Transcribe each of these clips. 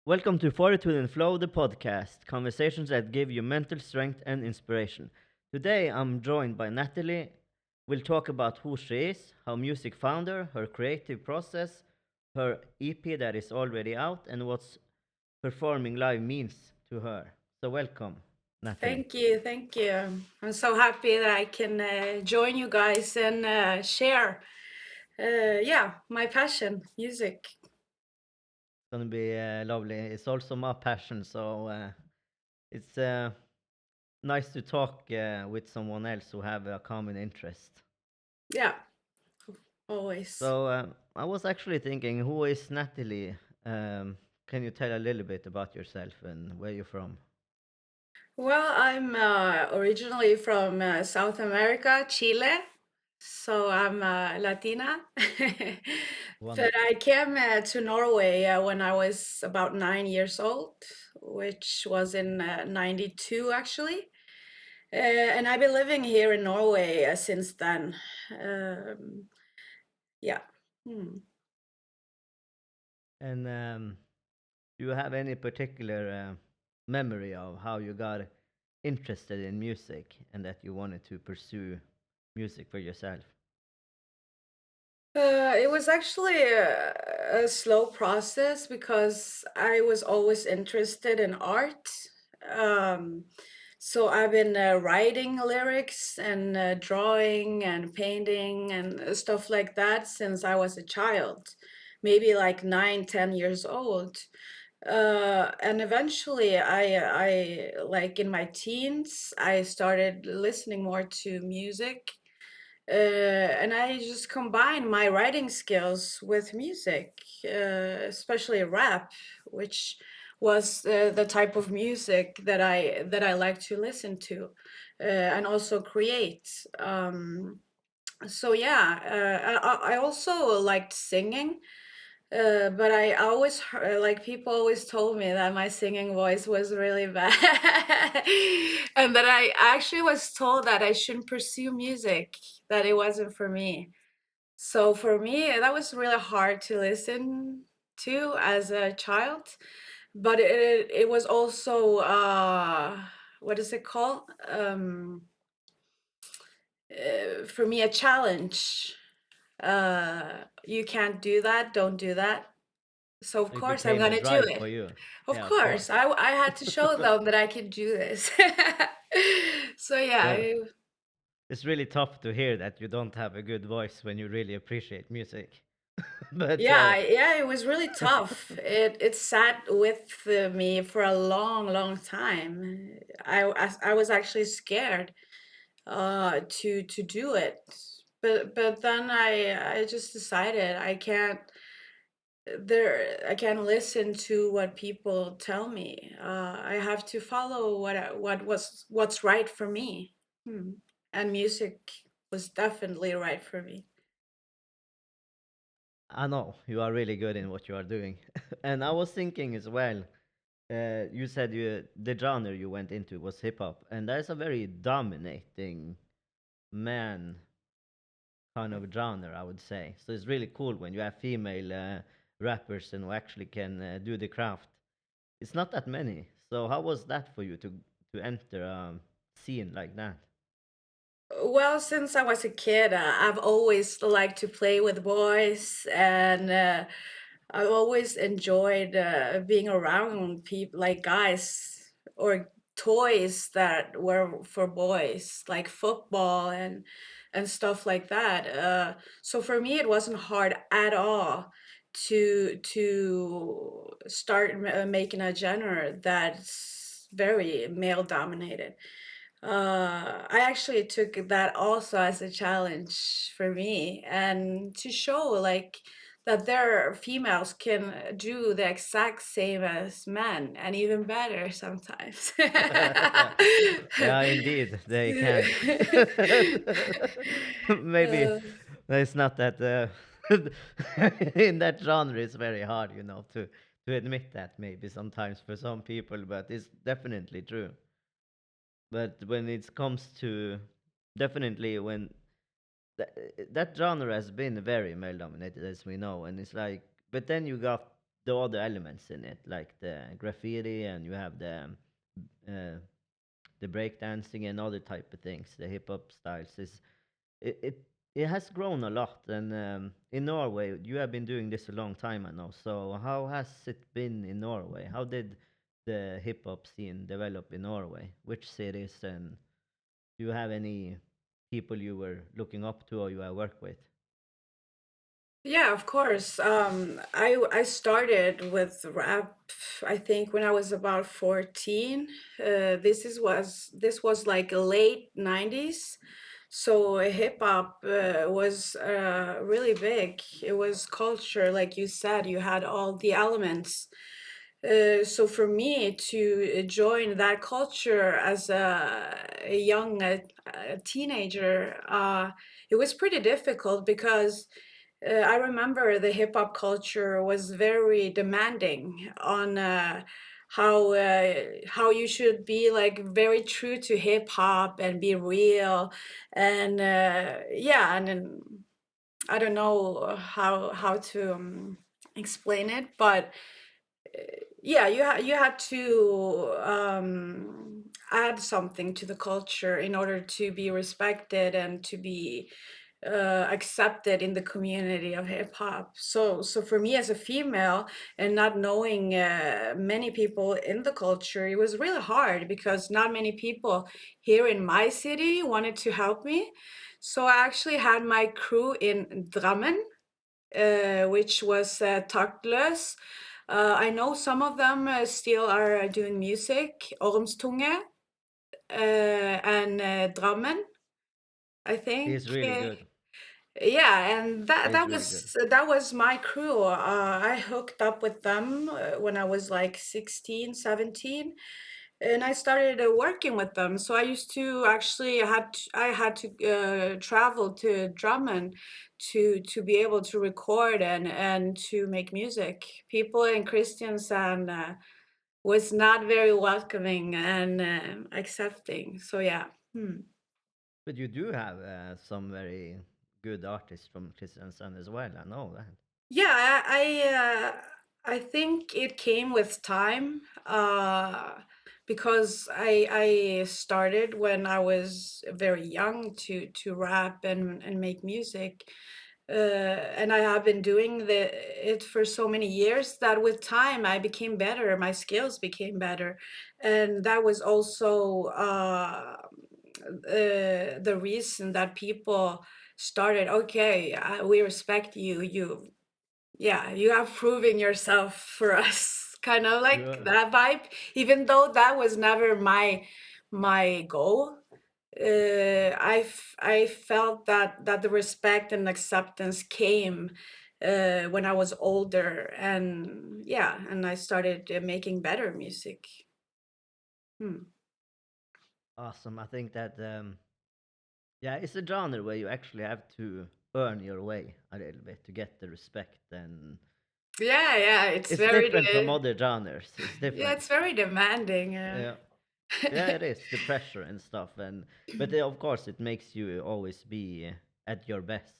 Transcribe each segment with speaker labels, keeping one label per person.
Speaker 1: Welcome to Fortitude and Flow, the podcast, conversations that give you mental strength and inspiration. Today I'm joined by Natalie. We'll talk about who she is, how music found her, her creative process, her EP that is already out, and what's performing live means to her. So, welcome, Natalie.
Speaker 2: Thank you, thank you. I'm so happy that I can join you guys and share, my passion, music.
Speaker 1: It's gonna be lovely. It's also my passion, so it's nice to talk with someone else who have a common interest.
Speaker 2: Yeah, always.
Speaker 1: So I was actually thinking, who is Natalie? Can you tell a little bit about yourself and where you're from?
Speaker 2: Well, I'm originally from South America, Chile, so I'm Latina. But
Speaker 1: Wonderful.
Speaker 2: I came to Norway when I was about 9 years old, which was in 92 actually. And I've been living here in Norway since then. Um, yeah. Hmm.
Speaker 1: And do you have any particular memory of how you got interested in music and that you wanted to pursue music for yourself?
Speaker 2: It was actually a slow process because I was always interested in art. Um, so I've been writing lyrics and drawing and painting and stuff like that since I was a child, maybe like 9, 10 years old. And eventually I like in my teens, I started listening more to music. And I just combine my writing skills with music, especially rap, which was the type of music that I like to listen to, and also create. So yeah, I also liked singing. But I always like people always told me that my singing voice was really bad, and that I actually was told that I shouldn't pursue music, that it wasn't for me. So for me, that was really hard to listen to as a child. But it was also what is it called? For me, a challenge. You can't do that. Don't do that. So of
Speaker 1: It
Speaker 2: course I'm
Speaker 1: became a
Speaker 2: gonna do
Speaker 1: drive
Speaker 2: it.
Speaker 1: for you.
Speaker 2: Of
Speaker 1: Yeah, of
Speaker 2: course,
Speaker 1: course.
Speaker 2: I had to show them that I could do this. So yeah,
Speaker 1: So it's really tough to hear that you don't have a good voice when you really appreciate music. But
Speaker 2: yeah, it was really tough. It sat with me for a long, long time. I was actually scared to do it, but then I just decided I can't listen to what people tell me. I have to follow what's right for me. Hmm. And music was definitely right for me.
Speaker 1: I know you are really good in what you are doing. And I was thinking as well, you said the genre you went into was hip hop, and that's a very dominating man kind of genre, I would say. So it's really cool when you have female rappers and who actually can do the craft. It's not that many. So how was that for you to enter a scene like that?
Speaker 2: Well, since I was a kid, I've always liked to play with boys, and I've always enjoyed being around people like guys or toys that were for boys, like football and stuff like that. So for me, it wasn't hard at all to start making a genre that's very male dominated. I actually took that also as a challenge for me and to show like that there females can do the exact same as men and even better sometimes.
Speaker 1: Yeah, indeed, they can. Maybe
Speaker 2: Uh,
Speaker 1: it's not that in that genre it's very hard, to admit that maybe sometimes for some people, but it's definitely true. But when it comes to definitely when that genre has been very male dominated as we know, and it's like, but then you got the other elements in it, like the graffiti, and you have uh, the breakdancing and other type of things. The hip hop styles is it, it it has grown a lot, and in Norway you have been doing this a long time, I know. So how has it been in Norway? How did the hip hop scene develop in Norway? Which cities, and do you have any people you were looking up to or you have worked with?
Speaker 2: Yeah, of course. I started with rap, I think when I was about 14. This was like late 90s. So hip hop was really big. It was culture, like you said, you had all the elements. So for me to join that culture as a young teenager, it was pretty difficult because I remember the hip hop culture was very demanding on how you should be like very true to hip hop and be real, and yeah, and then I don't know how to explain it, but yeah, you had to add something to the culture in order to be respected and to be accepted in the community of hip hop. So for me as a female and not knowing many people in the culture, it was really hard because not many people here in my city wanted to help me. So I actually had my crew in Drammen, which was Taktløs. I know some of them still are doing music. Ormstunge and Drammen, I think.
Speaker 1: He's really good.
Speaker 2: Yeah, and that
Speaker 1: He's
Speaker 2: that
Speaker 1: really good.
Speaker 2: was that was my crew. I hooked up with them when I was like 16, 17, and I started working with them. So I used to actually I had to travel to Drummond to be able to record and to make music. People in Kristiansand was not very welcoming and accepting. So yeah. Hmm.
Speaker 1: But you do have some very good artists from Kristiansand as well. I know that.
Speaker 2: Yeah, I think it came with time, because I started when I was very young to rap and make music, and I have been doing it for so many years that with time I became better, my skills became better, and that was also the reason that people started. Okay, we respect you. Yeah, you have proven yourself for us, kind of like
Speaker 1: Yeah.
Speaker 2: that vibe, even though that was never my goal. I felt that the respect and acceptance came when I was older, and yeah, and I started making better music. Hmm.
Speaker 1: Awesome. I think that yeah, it's a genre where you actually have to earn your way a little bit to get the respect, and
Speaker 2: Yeah, yeah, it's
Speaker 1: it's
Speaker 2: very
Speaker 1: different from other genres. It's
Speaker 2: yeah,
Speaker 1: different.
Speaker 2: it's very demanding.
Speaker 1: Yeah. Yeah, it is the pressure and stuff, and but of course it makes you always be at your best.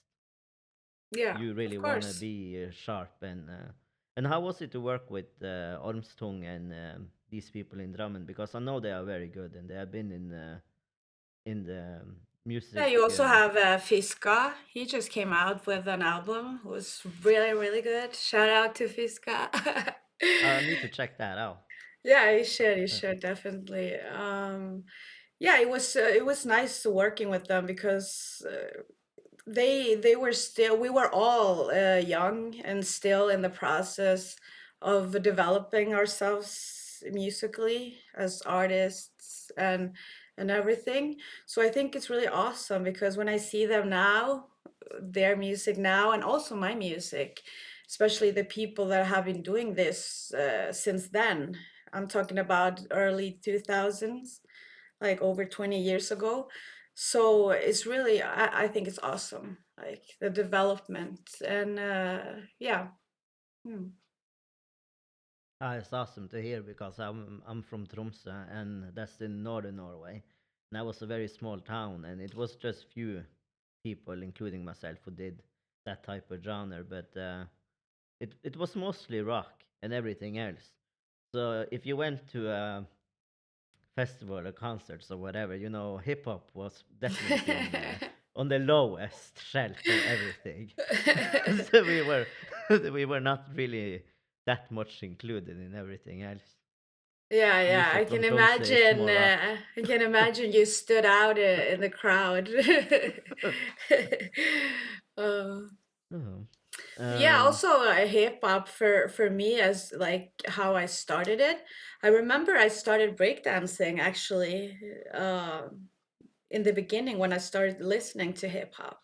Speaker 2: Yeah,
Speaker 1: You really
Speaker 2: of
Speaker 1: want to
Speaker 2: course.
Speaker 1: be sharp, and how was it to work with Ormstung and these people in Drammen? Because I know they are very good and they have been in the
Speaker 2: Yeah,
Speaker 1: music.
Speaker 2: you also have Fiska. He just came out with an album. It was really, really good. Shout out to Fiska.
Speaker 1: I need to check that out.
Speaker 2: Yeah, you
Speaker 1: Uh,
Speaker 2: should definitely. Yeah, it was nice working with them because they were still we were all young and still in the process of developing ourselves musically as artists and everything. So I think it's really awesome because when I see them now, their music now and also my music, especially the people that have been doing this since then, I'm talking about early 2000s, like over 20 years ago. So it's really, I think it's awesome, like the development and yeah. Hmm.
Speaker 1: it's awesome to hear because I'm from Tromsø and that's in northern Norway, and that was a very small town and it was just few people, including myself, who did that type of genre. But it was mostly rock, and everything else. So if you went to a festival or concerts or whatever, hip hop was definitely on the lowest shelf of everything. So we were not really that much included in everything else.
Speaker 2: Yeah, yeah. I
Speaker 1: Music
Speaker 2: can
Speaker 1: on Tromsø is
Speaker 2: imagine.
Speaker 1: more up.
Speaker 2: I can imagine you stood out in the crowd. uh,
Speaker 1: Oh.
Speaker 2: yeah.
Speaker 1: Um,
Speaker 2: Also, hip hop for me as like how I started it. I remember I started breakdancing actually in the beginning when I started listening to hip hop.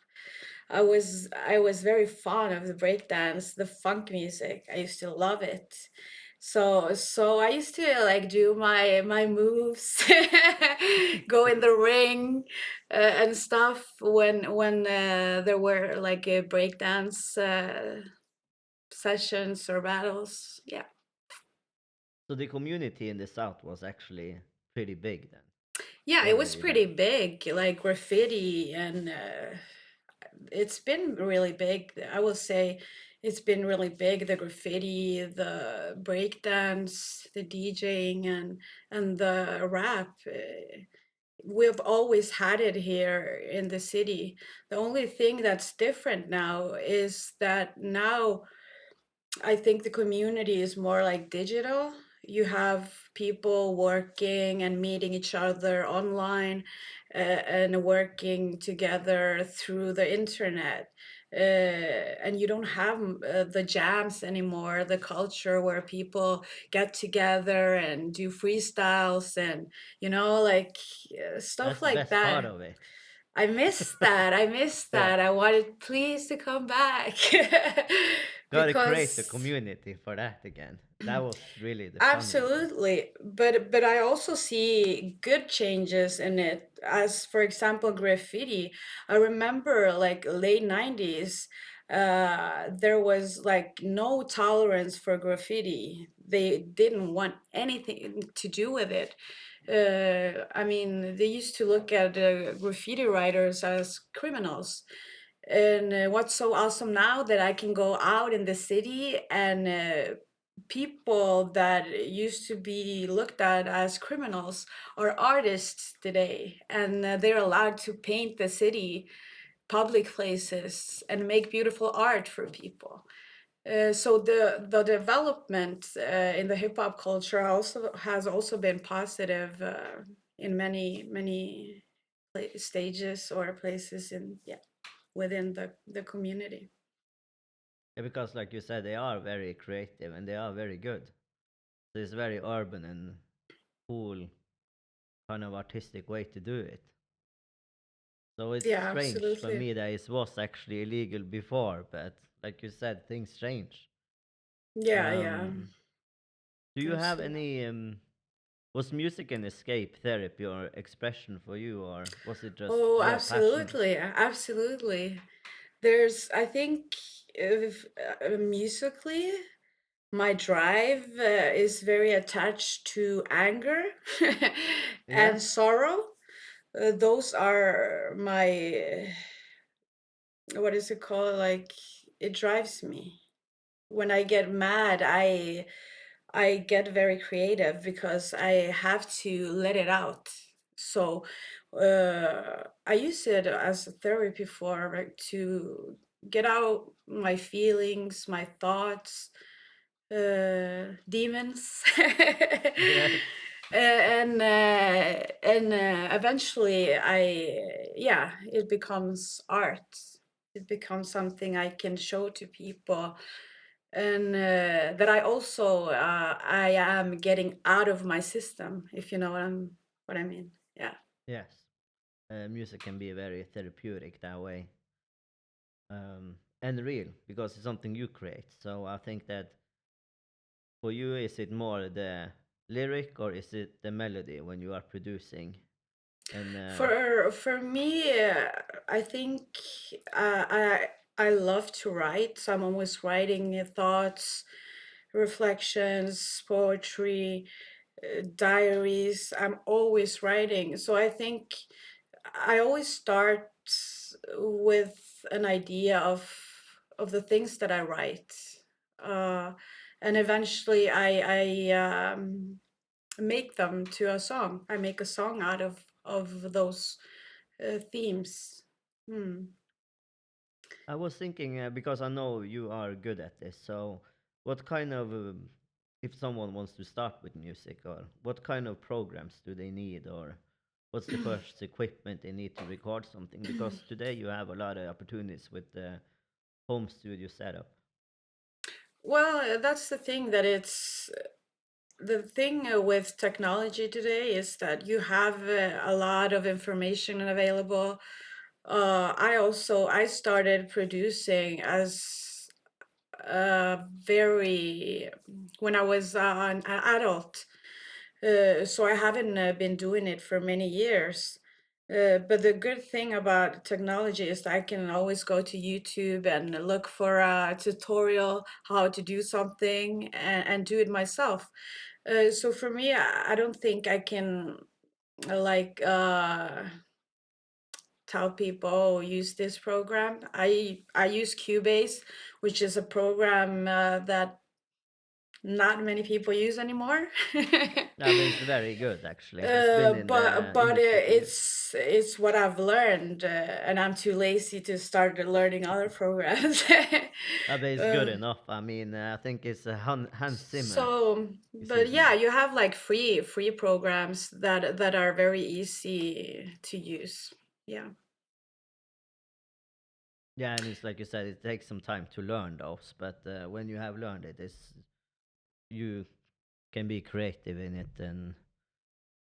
Speaker 2: I was very fond of the breakdance, the funk music. I used to love it. So I used to like do my moves, go in the ring, and stuff when there were like breakdance sessions or battles. Yeah.
Speaker 1: so the community in the south was actually pretty big then,
Speaker 2: Yeah, it was
Speaker 1: already then.
Speaker 2: pretty big, like graffiti, and it's been really big. I will say it's been really big. The graffiti, the breakdance, the DJing, and the rap. We've always had it here in the city. The only thing that's different now is that now I think the community is more like digital. You have people working and meeting each other online and working together through the internet. And you don't have the jams anymore, the culture where people get together and do freestyles and, like
Speaker 1: That's
Speaker 2: stuff
Speaker 1: the
Speaker 2: like
Speaker 1: best part
Speaker 2: that.
Speaker 1: of it.
Speaker 2: I miss that. I miss
Speaker 1: Yeah.
Speaker 2: that. I wanted please to come back
Speaker 1: Gotta create the
Speaker 2: because
Speaker 1: community for that again. That was really the fun with it.
Speaker 2: absolutely. But I also see good changes in it. As for example, graffiti. I remember like late 90s, there was like no tolerance for graffiti. They didn't want anything to do with it. I mean, they used to look at graffiti writers as criminals. And what's so awesome now that I can go out in the city and people that used to be looked at as criminals are artists today, and they're allowed to paint the city, public places, and make beautiful art for people. So the development in the hip hop culture also has also been positive in many stages or places in yeah within the community.
Speaker 1: Yeah, because like you said, they are very creative and they are very good. So it's very urban and cool kind of artistic way to do it. So it's
Speaker 2: Yeah,
Speaker 1: strange for
Speaker 2: absolutely.
Speaker 1: me that it was actually illegal before, but like you said, things change.
Speaker 2: Yeah, yeah,
Speaker 1: Um, do you have
Speaker 2: absolutely.
Speaker 1: any was music an escape therapy or expression for you, or was it just
Speaker 2: Oh,
Speaker 1: your passion?
Speaker 2: absolutely, absolutely. There's, I think, if, musically, my drive is very attached to anger
Speaker 1: Yeah,
Speaker 2: and sorrow. Those are my, what is it called? Like, it drives me. When I get mad, I get very creative because I have to let it out. So I use it as a therapy for like, to get out my feelings, my thoughts, demons,
Speaker 1: yes,
Speaker 2: and eventually yeah, it becomes art. It becomes something I can show to people, and that I also I am getting out of my system, if you know what I mean. Yeah.
Speaker 1: yes. Music can be very therapeutic that way, and real because it's something you create. So I think that for you, is it more the lyric or is it the melody when you are producing? And
Speaker 2: For me, I think I love to write. So I'm always writing thoughts, reflections, poetry, diaries. I'm always writing. So I think I always start with an idea of the things that I write. Uh, and eventually I make them to a song. I make a song out of those themes. Hmm.
Speaker 1: I was thinking because I know you are good at this. So, what kind of if someone wants to start with music, or what kind of programs do they need, or what's the first equipment they need to record something? Because today you have a lot of opportunities with the home studio setup.
Speaker 2: Well, that's the thing, that it's the thing with technology today is that you have a lot of information available. I started producing as very when I was an adult. So I haven't been doing it for many years. But the good thing about technology is that I can always go to YouTube and look for a tutorial how to do something, and do it myself. So for me, I don't think I can like tell people, oh, use this program. I use Cubase, which is a program that not many people use anymore.
Speaker 1: Yeah, but it's very good actually. It's been in the
Speaker 2: But
Speaker 1: industry for years.
Speaker 2: it's what I've learned, and I'm too lazy to start learning other programs.
Speaker 1: But it's good
Speaker 2: uh,
Speaker 1: enough. I mean, I think it's Hans Zimmer
Speaker 2: so,
Speaker 1: is
Speaker 2: but
Speaker 1: using
Speaker 2: yeah,
Speaker 1: it.
Speaker 2: you have like free programs that are very easy to use. Yeah.
Speaker 1: Yeah, and it's like you said, it takes some time to learn those. But when you have learned it, it's you can be creative in it, and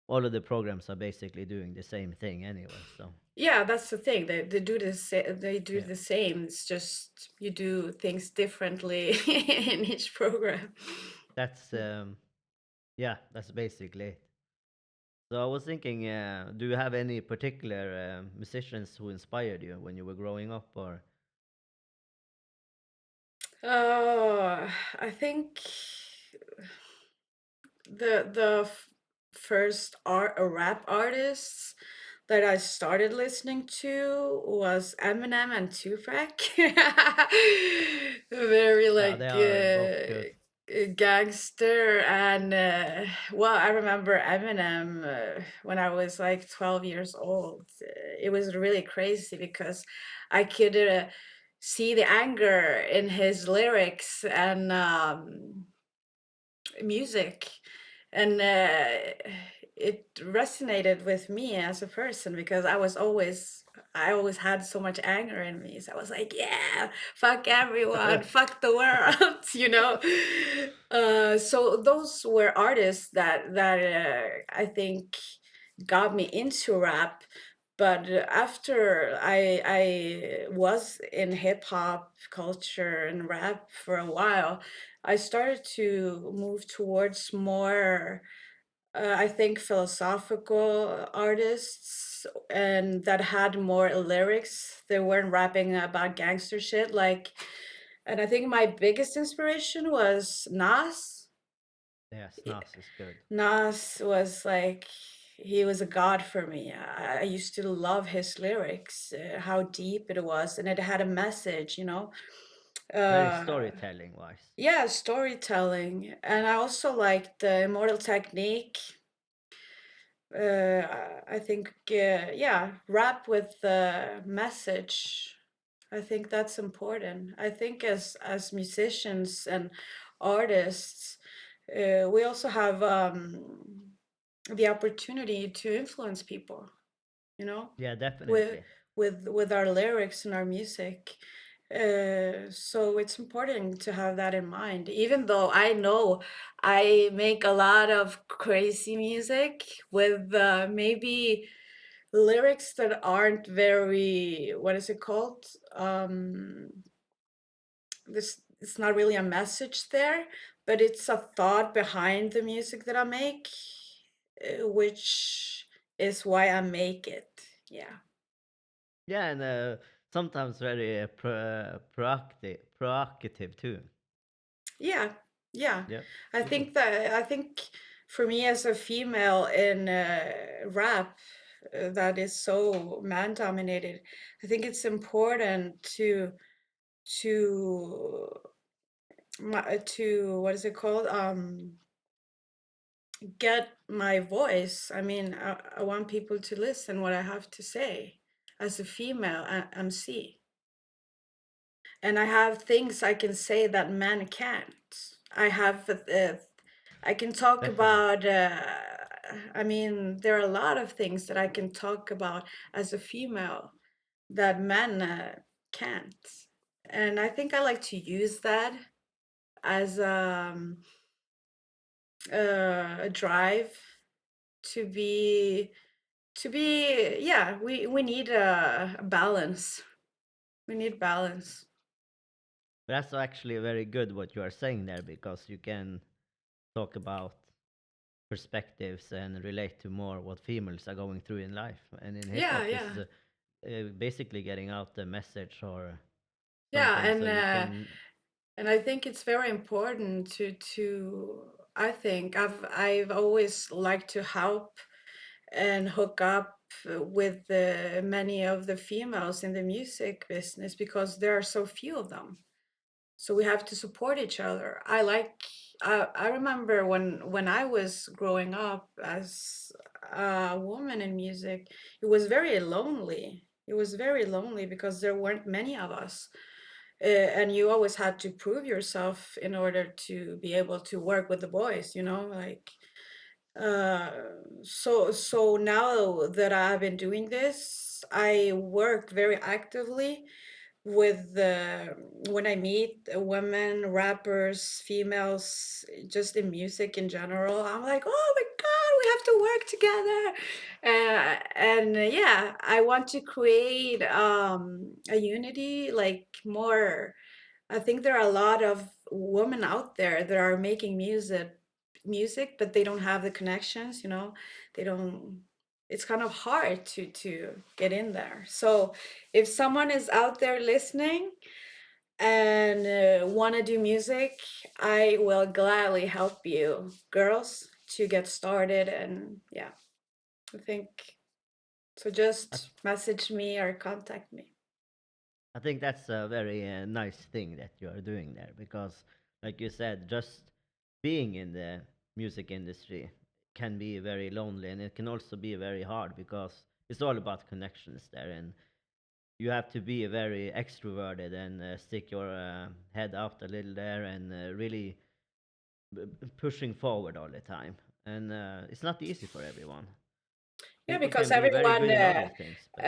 Speaker 1: all of the programs are basically doing the same thing anyway. So
Speaker 2: Yeah, that's the thing. They do they do
Speaker 1: yeah,
Speaker 2: the same. It's just you do things differently in each program.
Speaker 1: that's yeah, that's basically it. So I was thinking, do you have any particular musicians who inspired you when you were growing up, or
Speaker 2: I think the first rap artists that I started listening to was Eminem and Tupac. Very
Speaker 1: yeah, they
Speaker 2: like
Speaker 1: are both good.
Speaker 2: gangster, and well, I remember Eminem when I was like 12 years old. It was really crazy because I could see the anger in his lyrics and music, and it resonated with me as a person because I always had so much anger in me, so I was like, yeah, fuck everyone, fuck the world, you know. So those were artists that I think got me into rap. But after I was in hip hop culture and rap for a while, I started to move towards more, I think, philosophical artists, and that had more lyrics. They weren't rapping about gangster shit. Like, and I think my biggest inspiration was Nas.
Speaker 1: Yeah, Snas is good.
Speaker 2: Nas was like, he was a god for me. I used to love his lyrics, how deep it was, and it had a message, you know.
Speaker 1: Very
Speaker 2: Uh,
Speaker 1: storytelling wise.
Speaker 2: yeah, storytelling. And I also liked the Immortal Technique. I think, yeah, rap with the message. I think that's important. I think as musicians and artists, we also have the opportunity to influence people, you know,
Speaker 1: Yeah,
Speaker 2: with
Speaker 1: definitely.
Speaker 2: with our lyrics and our music. So it's important to have that in mind. Even though I know I make a lot of crazy music with maybe lyrics that aren't very, what is it called? This, it's not really a message there, but it's a thought behind the music that I make, which is why I make it. Yeah.
Speaker 1: Yeah, and sometimes very proactive too.
Speaker 2: Yeah, yeah.
Speaker 1: Yeah.
Speaker 2: I think for me as a female in rap, that is so man dominated, I think it's important to to what is it called? Get my voice. I mean, I want people to listen what I have to say as a female MC. And I have things I can say that men can't. I can talk
Speaker 1: Definitely.
Speaker 2: about, I mean, there are a lot of things that I can talk about as a female that men can't. And I think I like to use that as a drive to be yeah, we need a balance. We need balance.
Speaker 1: That's actually very good what you are saying there because you can talk about perspectives and relate to more what females are going through in life. And in hip
Speaker 2: Yeah,
Speaker 1: hop
Speaker 2: yeah.
Speaker 1: is basically getting out the message or
Speaker 2: Yeah,
Speaker 1: something so you can.
Speaker 2: and I think it's very important I think I've always liked to help and hook up with many of the females in the music business because there are so few of them. So we have to support each other. I remember when I was growing up as a woman in music, it was very lonely. It was very lonely because there weren't many of us. And you always had to prove yourself in order to be able to work with the boys, you know, like uh, so now that I've been doing this, I work very actively with the when I meet women, rappers, females, just in music in general. I'm like, oh my God, we have to work together. And yeah, I want to create a unity, like more. I think there are a lot of women out there that are making music, but they don't have the connections, you know. They don't It's kind of hard to get in there. So if someone is out there listening and want to do music, I will gladly help you, girls, to get started. And yeah, I think so.
Speaker 1: I,
Speaker 2: Just message me or contact me.
Speaker 1: I think that's a very nice thing that you are doing there because, like you said, just being in the music industry can be very lonely and it can also be very hard because it's all about connections there and you have to be very extroverted and stick your head out a little there and really pushing forward all the time. And it's not easy for everyone.
Speaker 2: Yeah,
Speaker 1: People
Speaker 2: because
Speaker 1: can be very
Speaker 2: everyone,
Speaker 1: good in other things, but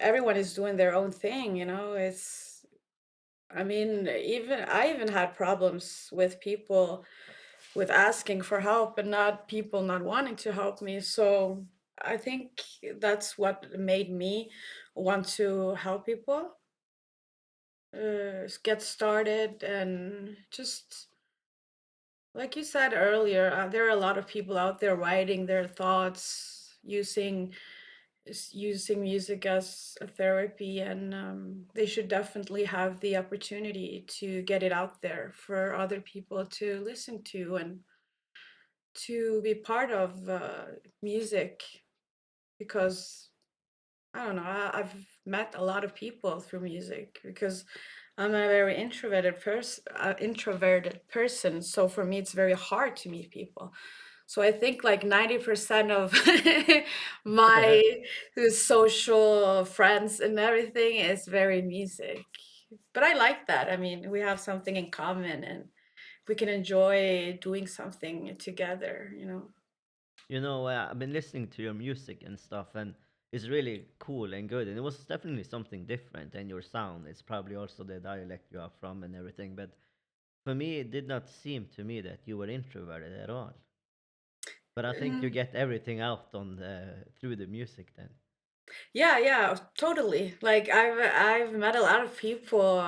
Speaker 2: everyone is doing their own thing, you know. I mean, even I even had problems with people with asking for help and not people not wanting to help me. So I think that's what made me want to help people get started and just like you said earlier, there are a lot of people out there writing their thoughts using music as a therapy, and they should definitely have the opportunity to get it out there for other people to listen to and to be part of music because I don't know. I've met a lot of people through music because I'm a very introverted person. So for me, it's very hard to meet people. So I think like 90% of my social friends and everything is very music. But I like that. I mean, we have something in common and we can enjoy doing something together, you know.
Speaker 1: I've been listening to your music and stuff, and it's really cool and good. And it was definitely something different. And your sound, it's probably also the dialect you are from and everything. But for me, it did not seem to me that you were introverted at all. But I think you
Speaker 2: Mm,
Speaker 1: get everything out on the through the music then.
Speaker 2: yeah, yeah, totally. Like I've met a lot of people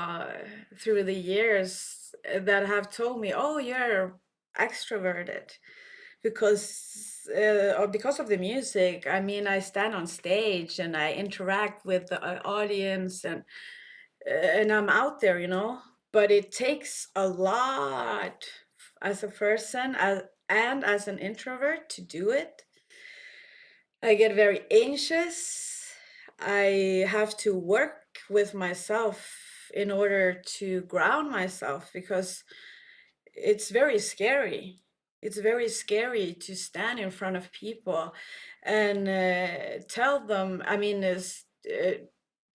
Speaker 2: through the years that have told me, "Oh, you're extroverted," because or because of the music. I mean, I stand on stage and I interact with the audience and I'm out there, you know. But it takes a lot as a person and as an introvert to do it. I get very anxious. I have to work with myself in order to ground myself because it's very scary. It's very scary to stand in front of people and tell them, I mean,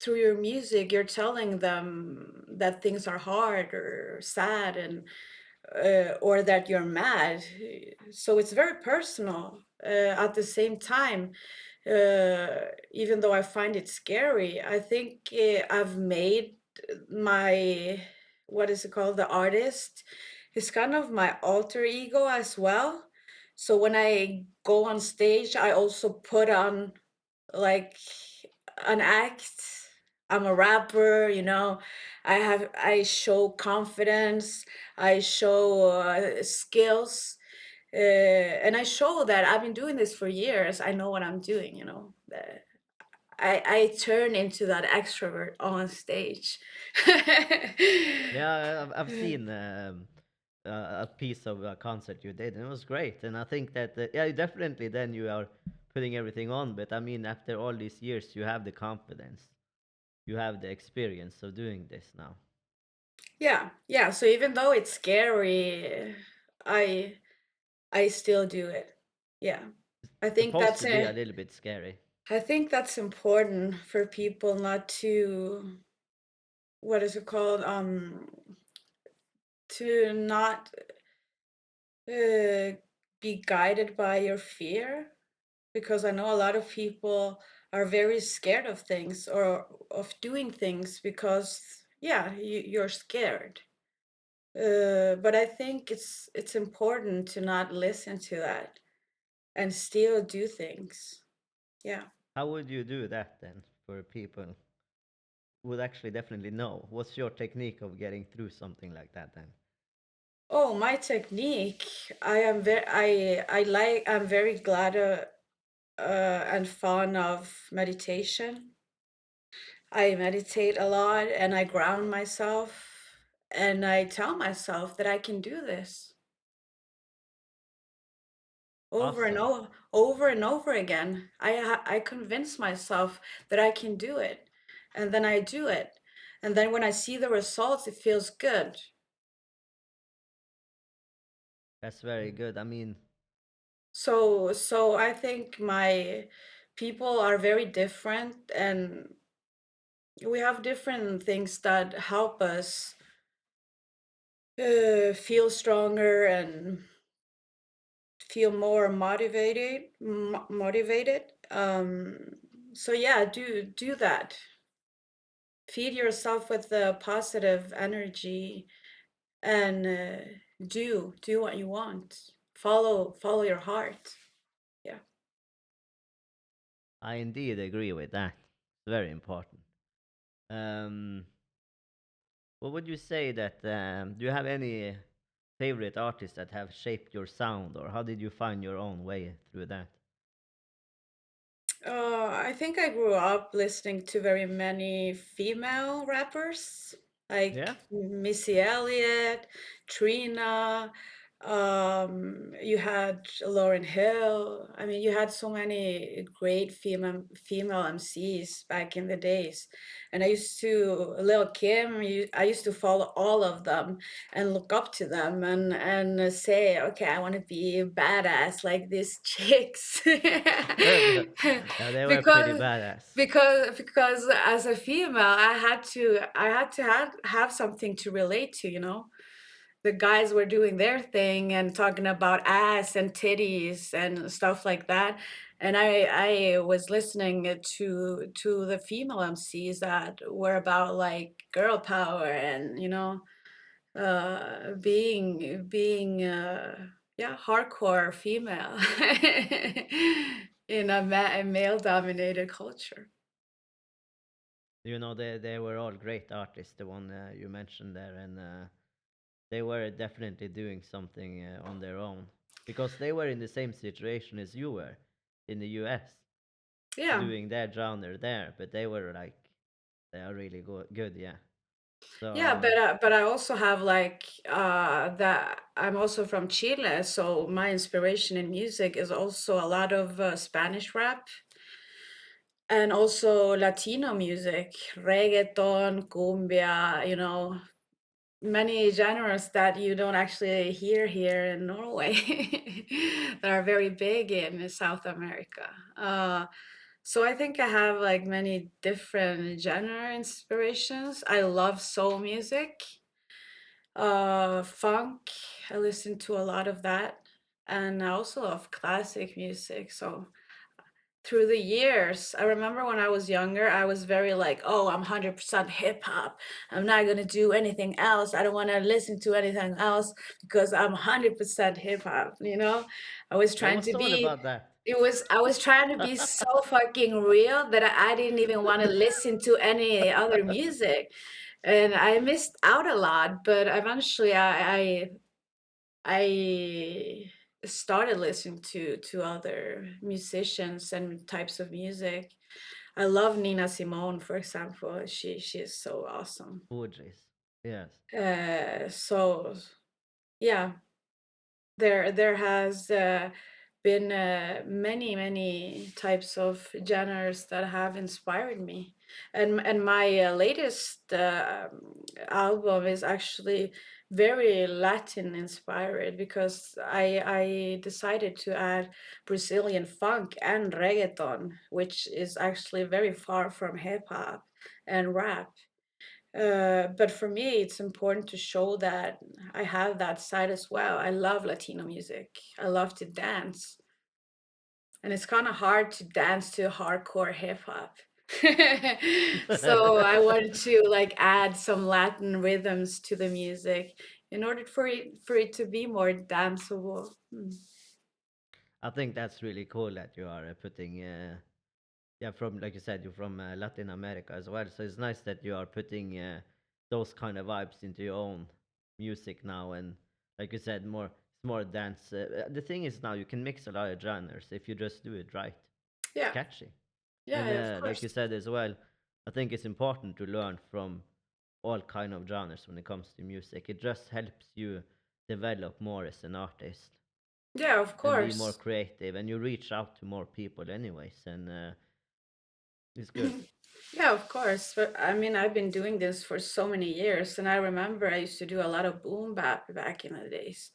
Speaker 2: through your music, you're telling them that things are hard or sad and or that you're mad. So it's very personal. At the same time, even though I find it scary, I think I've made my, what is it called, the artist. It's kind of my alter ego as well. So when I go on stage, I also put on like an act. I'm a rapper, you know. I show confidence, I show skills, and I show that I've been doing this for years. I know what I'm doing, you know. I turn into that extrovert on stage.
Speaker 1: Yeah, I've seen a piece of a concert you did, and it was great. And I think that yeah, definitely then you are putting everything on. But I mean, after all these years, you have the confidence, you have the experience of doing this now.
Speaker 2: Yeah, yeah. So even though it's scary, I I still do it. Yeah. I think
Speaker 1: Supposed
Speaker 2: that's
Speaker 1: to be a
Speaker 2: a
Speaker 1: little bit scary.
Speaker 2: I think that's important for people not to, what is it called? To not uh, be guided by your fear, because I know a lot of people are very scared of things or of doing things because yeah, you're scared. But I think it's important to not listen to that and still do things. Yeah.
Speaker 1: How would you do that then for people who would actually definitely know? What's your technique of getting through something like that then?
Speaker 2: Oh, my technique. I'm very glad and fond of meditation. I meditate a lot and I ground myself and I tell myself that I can do this
Speaker 1: Awesome.
Speaker 2: over and over again. I convince myself that I can do it, and then I do it. And then when I see the results, it feels good.
Speaker 1: That's very good. I mean,
Speaker 2: So I think my people are very different and we have different things that help us feel stronger and feel more motivated. So yeah, do that. Feed yourself with the positive energy and do what you want. Follow your heart. Yeah.
Speaker 1: I indeed agree with that. It's very important. Um, what would you say that? Do you have any favorite artists that have shaped your sound, or how did you find your own way through that?
Speaker 2: I think I grew up listening to very many female rappers
Speaker 1: Yeah,
Speaker 2: like Missy Elliott, Trina. You had Lauryn Hill. I mean, you had so many great female MCs back in the days. And I used to Lil Kim. I used to follow all of them and look up to them and say, okay, I want to be badass like these chicks.
Speaker 1: yeah, they were pretty
Speaker 2: because
Speaker 1: badass.
Speaker 2: because as a female, I had to have something to relate to, you know. The guys were doing their thing and talking about ass and titties and stuff like that, and I was listening to the female MCs that were about like girl power and you know being yeah, hardcore female in a male dominated culture.
Speaker 1: You know, they were all great artists. The one you mentioned there, and they were definitely doing something on their own because they were in the same situation as you were in the U.S.
Speaker 2: Yeah.
Speaker 1: doing their genre there, but they were like they are really good, yeah.
Speaker 2: Yeah,
Speaker 1: So
Speaker 2: but I also have like that I'm also from Chile, so my inspiration in music is also a lot of Spanish rap. and also Latino music, reggaeton, cumbia, many genres that you don't actually hear here in Norway that are very big in South America. So I think I have like many different genre inspirations. I love soul music, funk. I listen to a lot of that, and I also love classic music. So through the years, I remember when I was younger, I was very like, oh, I'm 100% hip hop. I'm not going to do anything else. I don't want to listen to anything else because I'm 100% hip hop, I was
Speaker 1: I
Speaker 2: trying
Speaker 1: was
Speaker 2: to
Speaker 1: thought
Speaker 2: be,
Speaker 1: about that.
Speaker 2: I was trying to be so fucking real that I didn't even want to listen to any other music. And I missed out a lot, but eventually I started listening to other musicians and types of music. I love Nina Simone, for example. She is so awesome.
Speaker 1: Fugees. Yes.
Speaker 2: So yeah, there has been many types of genres that have inspired me, and my latest album is actually very Latin inspired because I decided to add Brazilian funk and reggaeton, which is actually very far from hip hop and rap. But for me, it's important to show that I have that side as well. I love Latino music. I love to dance. And it's kind of hard to dance to hardcore hip hop. So I wanted to like add some Latin rhythms to the music in order for it to be more danceable.
Speaker 1: I think that's really cool that you are putting, yeah, from like you said, you're from Latin America as well. So it's nice that you are putting those kind of vibes into your own music now, and like you said, more dance. The thing is now you can mix a lot of genres if you just do it right. It's
Speaker 2: Yeah,
Speaker 1: catchy,
Speaker 2: yeah,
Speaker 1: and
Speaker 2: of
Speaker 1: like you
Speaker 2: course.
Speaker 1: said as well, I think it's important to learn from all kind of genres when it comes to music. It just helps you develop more as an artist
Speaker 2: Yeah, of
Speaker 1: and be more
Speaker 2: course.
Speaker 1: creative, and you reach out to more people anyways, and it's good.
Speaker 2: Yeah, of course. But I mean, I've been doing this for so many years, and I remember I used to do a lot of boom bap back in the days.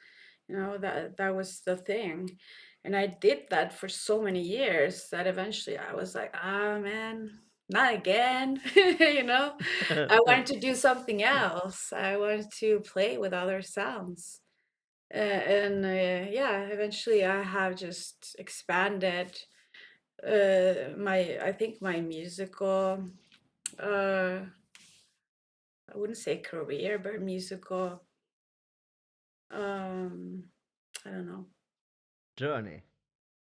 Speaker 2: That was the thing. And I did that for so many years that eventually I was like, ah, man, not again. I wanted to do something else. I wanted to play with other sounds. And yeah, eventually I have just expanded I think my musical uh, I wouldn't say career, but musical, um, I don't know.
Speaker 1: Journey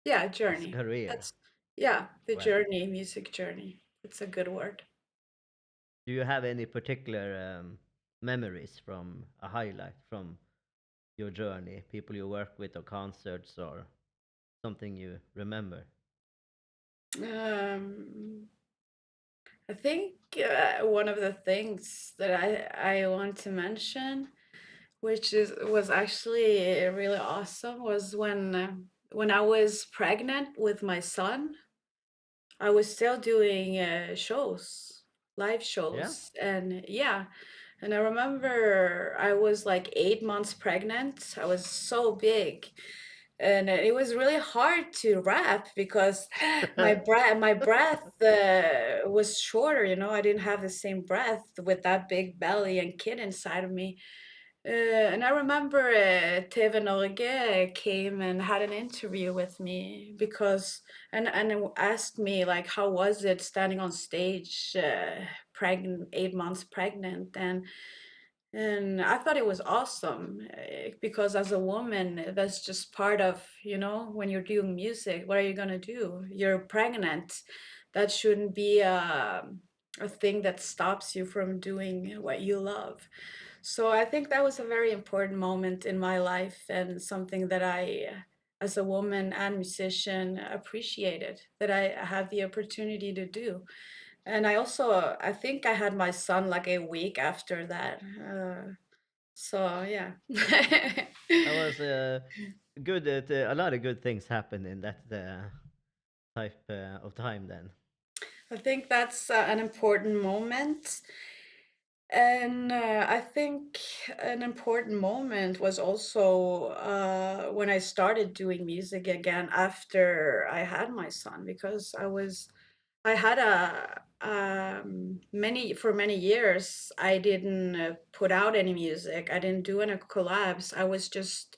Speaker 2: Yeah,
Speaker 1: is
Speaker 2: journey.
Speaker 1: career.
Speaker 2: That's, yeah, the
Speaker 1: Well,
Speaker 2: journey, music journey. It's a good word.
Speaker 1: do you have any particular memories from a highlight from your journey? People you work with, or concerts, or something you remember?
Speaker 2: Um, I think one of the things that I want to mention, which was actually really awesome, was when I was pregnant with my son. I was still doing shows, live
Speaker 1: Yeah.
Speaker 2: shows, and yeah. And I remember I was like 8 months pregnant. I was so big, and it was really hard to rap because my breath was shorter. I didn't have the same breath with that big belly and kid inside of me. And I remember TV Norge came and had an interview with me because and it asked me like how was it standing on stage pregnant 8 months pregnant and I thought it was awesome because as a woman that's just part of when you're doing music, what are you gonna do? You're pregnant. That shouldn't be a thing that stops you from doing what you love. So I think that was a very important moment in my life and something that I, as a woman and musician, appreciated that I had the opportunity to do. And I also, I think I had my son like a week after that. So yeah.
Speaker 1: That was good. A lot of good things happened in that type of time then.
Speaker 2: I think that's an important moment. And I think an important moment was also when I started doing music again after I had my son, because I had many years I didn't put out any music. I didn't do any collabs. I was just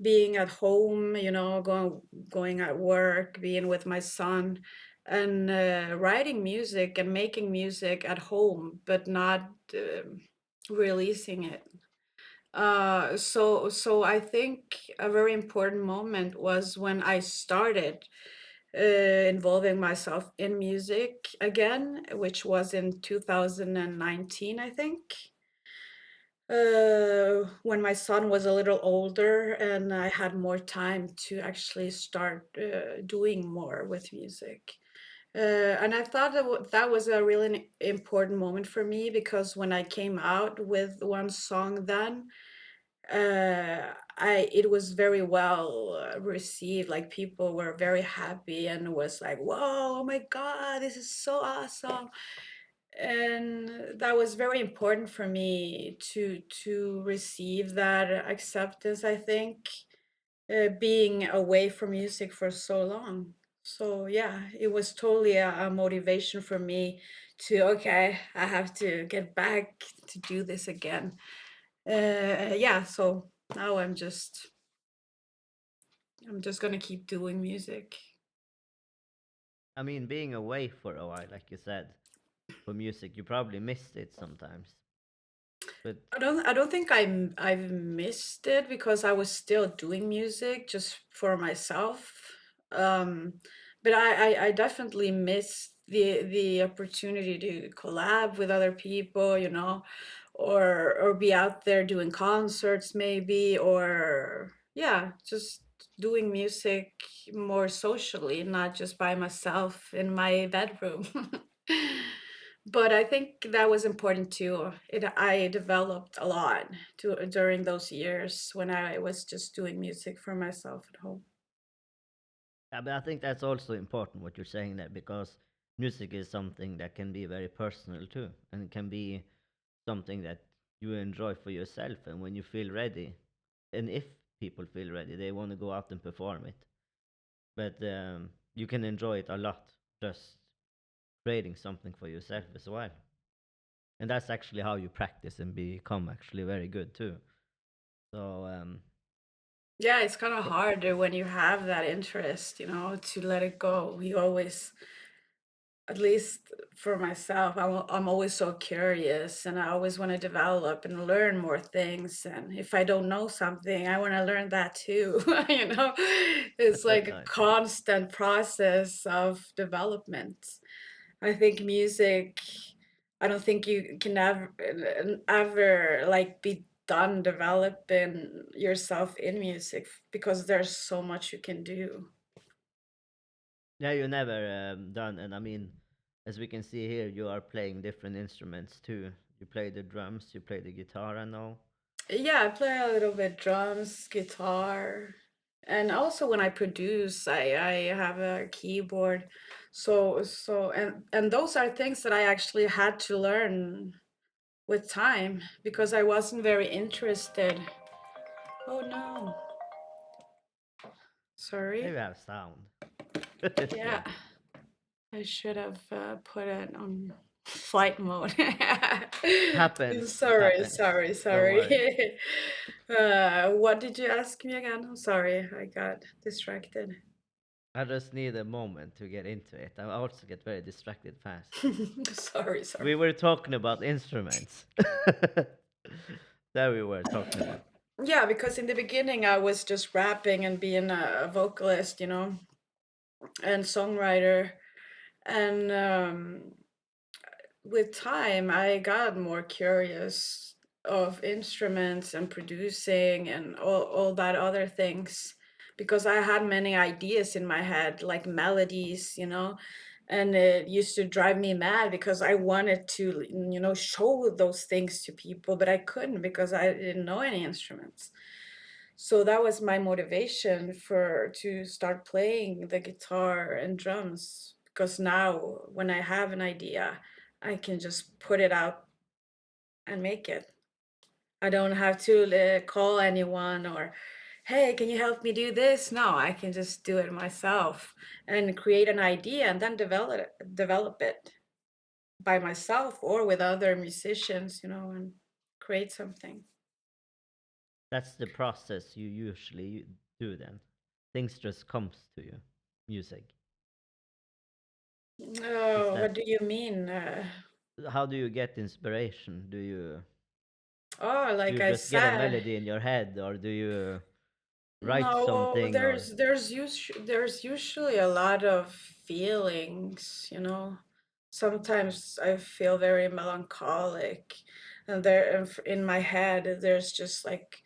Speaker 2: being at home, going at work, being with my son, and writing music and making music at home, but not releasing it. So I think a very important moment was when I started involving myself in music again, which was in 2019, I think, when my son was a little older and I had more time to actually start doing more with music. And I thought that was a really important moment for me, because when I came out with one song then, I it was very well received. Like, people were very happy and was like, "Whoa, oh my God, this is so awesome!" And that was very important for me to receive that acceptance, I think, being away from music for so long. So yeah, it was totally a motivation for me to, okay, I have to get back to do this again. Yeah, so now I'm just gonna keep doing music.
Speaker 1: I mean, being away for a while, like you said, for music, you probably missed it sometimes. But
Speaker 2: I don't think I've missed it, because I was still doing music just for myself. Um, but I definitely missed the opportunity to collab with other people, or be out there doing concerts maybe, or yeah, just doing music more socially, not just by myself in my bedroom. But I think that was important too. I developed a lot during those years when I was just doing music for myself at home.
Speaker 1: yeah, but I think that's also important what you're saying there, because music is something that can be very personal too, and it can be something that you enjoy for yourself. And when you feel ready, and if people feel ready, they want to go out and perform it. But you can enjoy it a lot just creating something for yourself as well. And that's actually how you practice and become actually very good too. So
Speaker 2: Yeah, it's kind of harder when you have that interest, to let it go. You always, at least for myself, I'm always so curious, and I always want to develop and learn more things. And if I don't know something, I want to learn that too. It's like
Speaker 1: that's
Speaker 2: a
Speaker 1: nice.
Speaker 2: constant process of development. I think music, I don't think you can ever like be done developing yourself in music, because there's so much you can do.
Speaker 1: Yeah, you never done, and I mean, as we can see here, you are playing different instruments too. You play the drums, you play the guitar, I know.
Speaker 2: Yeah, I play a little bit drums, guitar, and also when I produce, I have a keyboard. And those are things that I actually had to learn with time, because I wasn't very interested. Oh no,
Speaker 1: There you
Speaker 2: sorry.
Speaker 1: have sound. It's
Speaker 2: Yeah,
Speaker 1: good.
Speaker 2: I should have put it on flight mode.
Speaker 1: Happens. It
Speaker 2: Sorry,
Speaker 1: happens.
Speaker 2: sorry,
Speaker 1: Don't worry.
Speaker 2: sorry. What did you ask me again? I'm sorry, I got distracted.
Speaker 1: I just need a moment to get into it. I also get very distracted fast.
Speaker 2: Sorry, sorry.
Speaker 1: We were talking about instruments. That we were talking about.
Speaker 2: Yeah, because in the beginning I was just rapping and being a vocalist, and songwriter. And with time, I got more curious of instruments and producing and all that other things, because I had many ideas in my head, like melodies, and it used to drive me mad, because I wanted to, show those things to people, but I couldn't, because I didn't know any instruments. So that was my motivation for to start playing the guitar and drums, because now when I have an idea, I can just put it out and make it. I don't have to call anyone or, hey, can you help me do this? No, I can just do it myself and create an idea and then develop it by myself or with other musicians, and create something.
Speaker 1: That's the process you usually do then. Things just comes to you. Music. Is
Speaker 2: Oh, what
Speaker 1: that
Speaker 2: do you mean?
Speaker 1: how do you get inspiration?
Speaker 2: Oh,
Speaker 1: Do
Speaker 2: like
Speaker 1: you
Speaker 2: I
Speaker 1: just get a
Speaker 2: said,
Speaker 1: melody in your head, or do you write
Speaker 2: no,
Speaker 1: something, or
Speaker 2: there's usually a lot of feelings, Sometimes I feel very melancholic, and in my head there's just like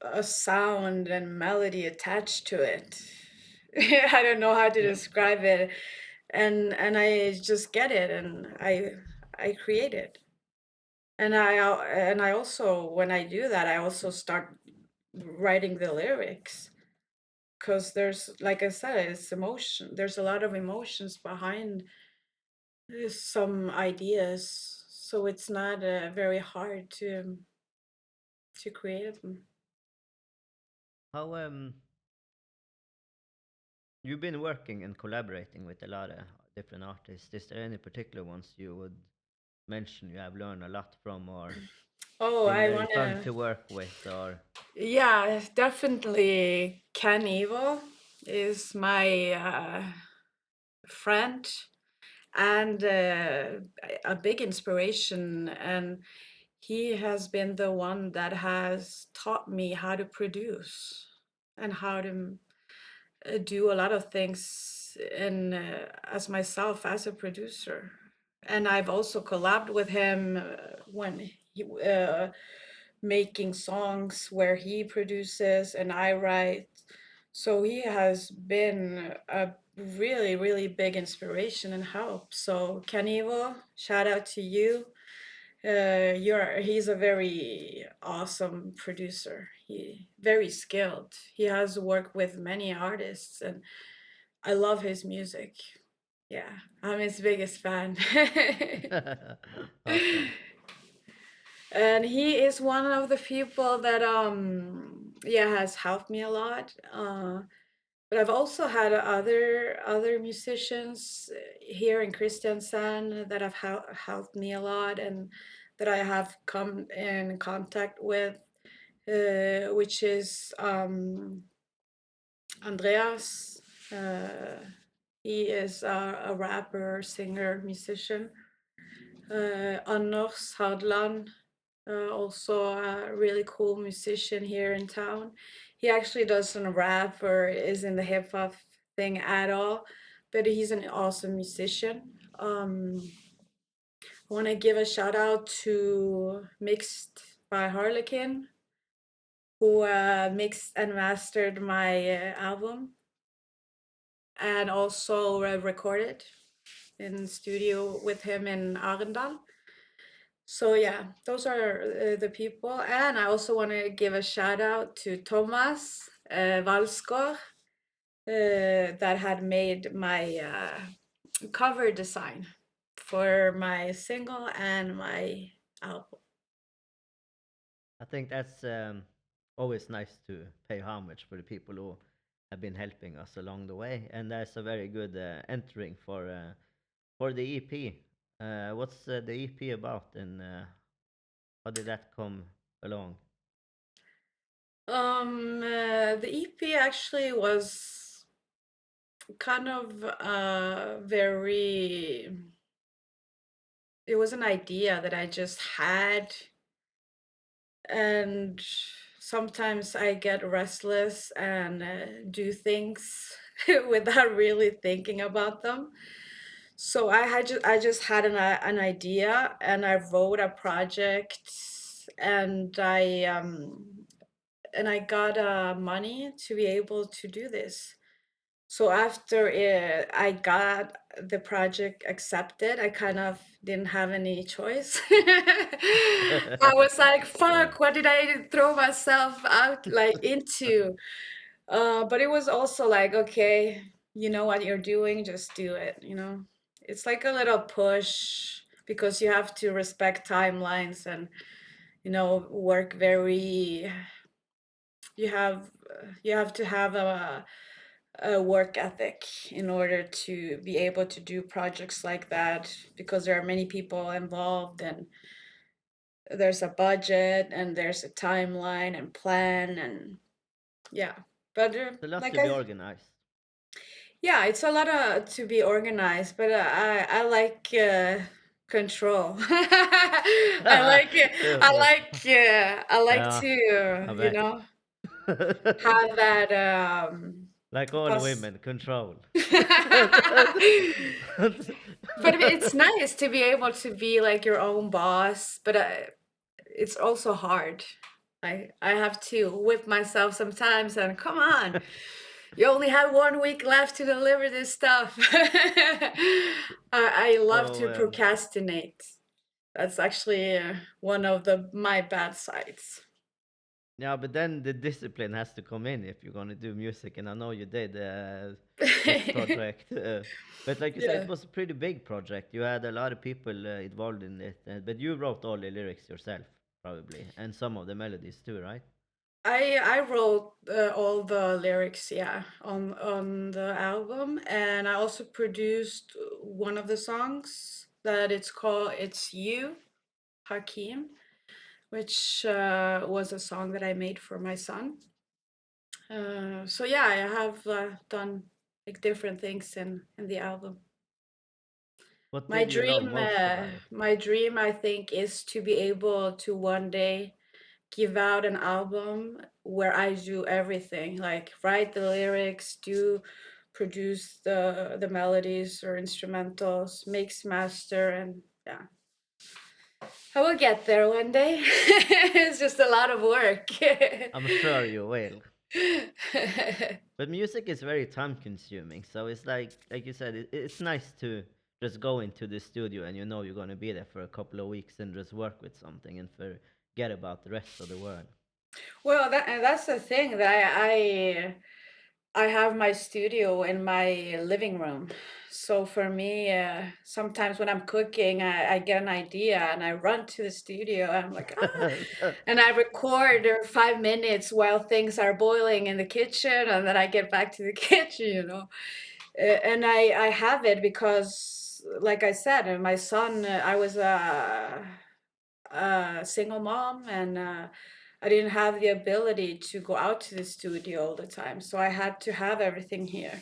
Speaker 2: a sound and melody attached to it. I don't know how to describe it, and I just get it, and I create it. And I also, when I do that, I also start writing the lyrics, because there's, like I said, it's emotion. There's a lot of emotions behind some ideas, so it's not very hard to create them.
Speaker 1: how you've been working and collaborating with a lot of different artists. Is there any particular ones you would mention you have learned a lot from, or
Speaker 2: Oh,
Speaker 1: been
Speaker 2: I
Speaker 1: very fun
Speaker 2: wanna.
Speaker 1: to work with, or
Speaker 2: Yeah, definitely. Ken Evo is my friend and a big inspiration, and he has been the one that has taught me how to produce and how to do a lot of things in as myself as a producer. And I've also collabed with him when he making songs where he produces and I write. So he has been a really, really big inspiration and help. So Canivo, shout out to you. He's a very awesome producer. He very skilled. He has worked with many artists, and I love his music. Yeah, I'm his biggest fan.
Speaker 1: awesome.
Speaker 2: And he is one of the people that yeah, has helped me a lot. But I've also had other musicians here in Kristiansand that have helped me a lot, and that I have come in contact with, which is Andreas. He is a rapper, singer, musician. Anders Hardland, also a really cool musician here in town. He actually doesn't rap or is in the hip hop thing at all, but he's an awesome musician. I want to give a shout out to Mixed by Harlequin, who mixed and mastered my album and also recorded in studio with him in Arendal. So yeah, those are the people, and I also want to give a shout out to Thomas Valskor, that had made my cover design for my single and my album.
Speaker 1: I think that's always nice to pay homage for the people who have been helping us along the way, and that's a very good entering for the EP. What's the EP about, and how did that come along?
Speaker 2: The EP actually was kind of very. It was an idea that I just had, and sometimes I get restless and do things without really thinking about them. So I just had an idea, and I wrote a project, and I got money to be able to do this. So after I got the project accepted, I kind of didn't have any choice. I was like,
Speaker 1: Yeah.
Speaker 2: "Fuck! What did I throw myself out like into?" But it was also like, okay, you know what you're doing, just do it, you know. It's like a little push because you have to respect timelines and, you know, work very, you have to have a work ethic in order to be able to do projects like that because there are many people involved and there's a budget and there's a timeline and plan and yeah. But
Speaker 1: It's a lot
Speaker 2: like
Speaker 1: to be
Speaker 2: I
Speaker 1: organized.
Speaker 2: Yeah, it's a lot to be organized, but I like control.
Speaker 1: Uh,
Speaker 2: I like
Speaker 1: yeah,
Speaker 2: to
Speaker 1: I
Speaker 2: you
Speaker 1: bet.
Speaker 2: know have that
Speaker 1: Like all
Speaker 2: pos
Speaker 1: women, control.
Speaker 2: But it's nice to be able to be like your own boss, but it's also hard. I have to whip myself sometimes and come on. You only have 1 week left to deliver this stuff. I love
Speaker 1: So
Speaker 2: to procrastinate. That's actually one of the my bad sides.
Speaker 1: yeah, but then the discipline has to come in if you're gonna do music, and I know you did this project. But like you said, it
Speaker 2: Yeah.
Speaker 1: was a pretty big project. You had a lot of people involved in it, but you wrote all the lyrics yourself, probably, and some of the melodies too, right?
Speaker 2: I wrote all the lyrics, yeah, on the album, and I also produced one of the songs that it's called "It's You," Hakim, which was a song that I made for my son. So yeah, I have done like different things in the album.
Speaker 1: What did you love most about it?
Speaker 2: My dream, I think, is to be able to one day give out an album where I do everything, like write the lyrics, do produce the melodies or instrumentals, mix, master, and yeah. I will get there one day. It's just a lot of work.
Speaker 1: I'm sure you will. But music is very time consuming, so it's like you said, it's nice to just go into the studio and you know you're gonna be there for a couple of weeks and just work with something and forget about the rest of the world.
Speaker 2: Well, that's the thing that I have my studio in my living room. So for me, sometimes when I'm cooking, I get an idea and I run to the studio. And I'm like, ah, and I record 5 minutes while things are boiling in the kitchen, and then I get back to the kitchen, you know. And I have it because, like I said, my son, I was a single mom and I didn't have the ability to go out to the studio all the time. So I had to have everything here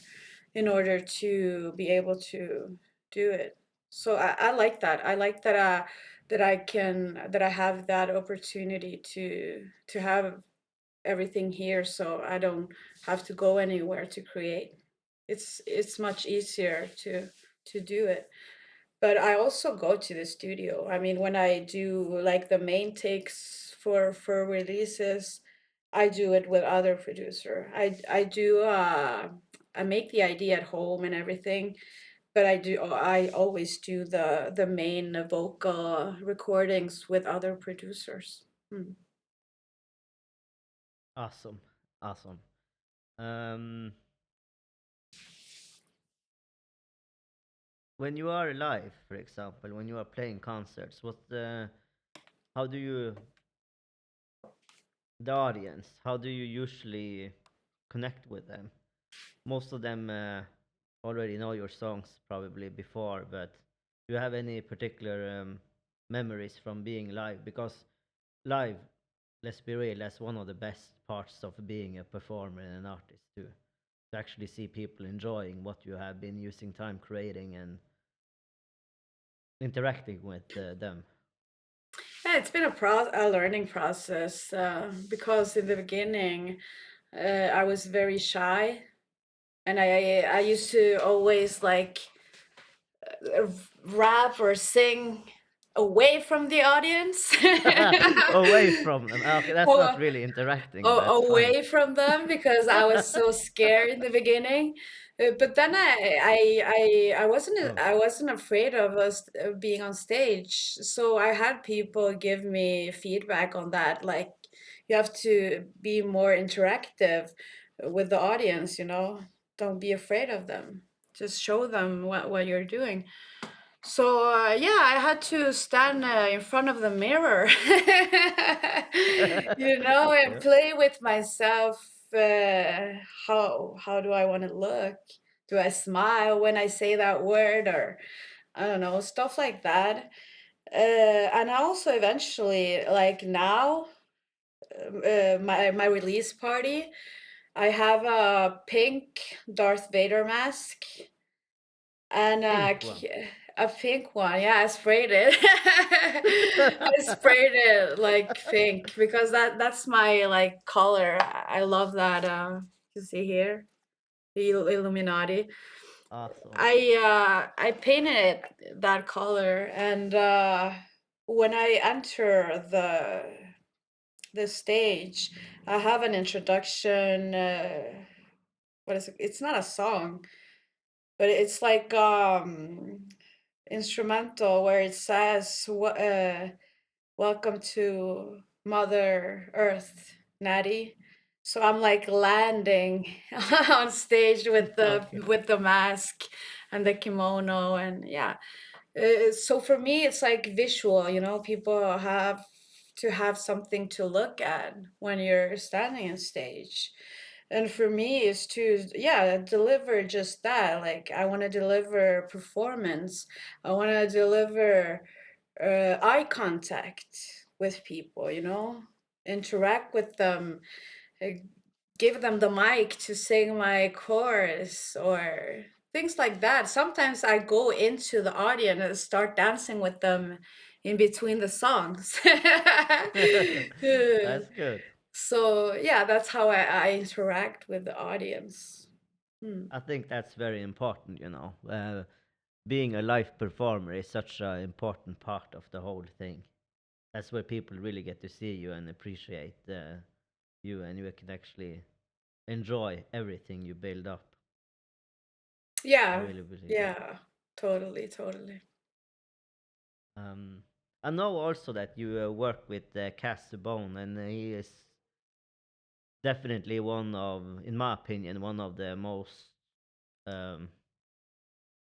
Speaker 2: in order to be able to do it. So I like that. I like that that I have that opportunity to have everything here so I don't have to go anywhere to create. It's much easier to do it. But I also go to the studio. I mean, when I do like the main takes for releases, I do it with other producer. I make the idea at home and everything, but I always do the main vocal recordings with other producers. Hmm.
Speaker 1: Awesome, awesome. Um, when you are live, for example, when you are playing concerts, how do you the audience? How do you usually connect with them? Most of them already know your songs probably before, but do you have any particular memories from being live? Because live, let's be real, that's one of the best parts of being a performer and an artist too. To actually see people enjoying what you have been using time creating and interacting with them.
Speaker 2: Yeah, it's been a learning process because in the beginning I was very shy and I used to always like rap or sing away from the audience.
Speaker 1: Away from them. Okay, that's not
Speaker 2: Oh,
Speaker 1: really interacting, but fine.
Speaker 2: away from them because I was so scared in the beginning. But then
Speaker 1: Oh,
Speaker 2: I wasn't afraid of us being on stage. So I had people give me feedback on that. Like you have to be more interactive with the audience, you know. don't be afraid of them. Just show them what you're doing. So yeah, I had to stand in front of the mirror, and
Speaker 1: Yeah.
Speaker 2: play with myself. How do I want to look? Do I smile when I say that word, or I don't know, stuff like that. And I also eventually, like now, my release party, I have a pink Darth Vader mask and
Speaker 1: Pink one.
Speaker 2: a pink one. Yeah, I sprayed it. I sprayed it like pink because that's my like color. I love that. You see here, the Illuminati.
Speaker 1: Awesome.
Speaker 2: I painted it that color, and when I enter the stage, I have an introduction. What is it? It's not a song, but it's like instrumental where it says welcome to Mother Earth, NaTy. So I'm like landing on stage
Speaker 1: Okay.
Speaker 2: with the mask and the kimono, and yeah. So for me it's like visual, people have to have something to look at when you're standing on stage. And for me is to, yeah, deliver just that. Like I want to deliver performance. I want to deliver eye contact with people, interact with them, uh, give them the mic to sing my chorus or things like that. Sometimes I go into the audience and start dancing with them in between the songs.
Speaker 1: That's good.
Speaker 2: So yeah, that's how I interact with the audience. Hmm.
Speaker 1: I think that's very important, being a live performer is such an important part of the whole thing. That's where people really get to see you and appreciate you, and you can actually enjoy everything you build up. I
Speaker 2: Yeah,
Speaker 1: really believe that.
Speaker 2: yeah, totally, totally.
Speaker 1: Um, I know also that you work with Cass Bone, and he is definitely one of, in my opinion, one of the most um,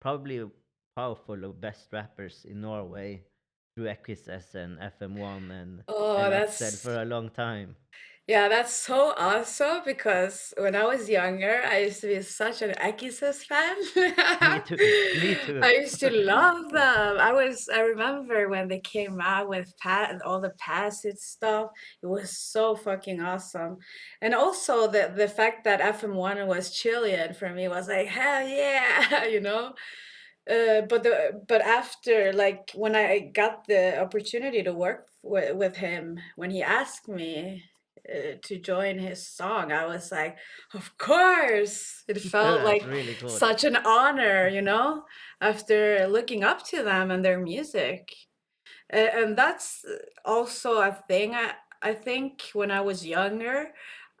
Speaker 1: probably powerful or best rappers in Norway through XS and FM1
Speaker 2: Oh,
Speaker 1: and Axel
Speaker 2: that's
Speaker 1: for a long time.
Speaker 2: Yeah, that's so awesome because when I was younger, I used to be such an Akisus fan.
Speaker 1: Me too. Me too.
Speaker 2: I used to love them. I remember when they came out with all the Passage stuff. It was so fucking awesome. And also the fact that FM1 was Chilean for me was like, hell yeah, but after, like, when I got the opportunity to work with him, when he asked me to join his song, I was like, of course. It felt
Speaker 1: That's
Speaker 2: like
Speaker 1: really cool.
Speaker 2: such an honor, after looking up to them and their music. And that's also a thing. I think when I was younger,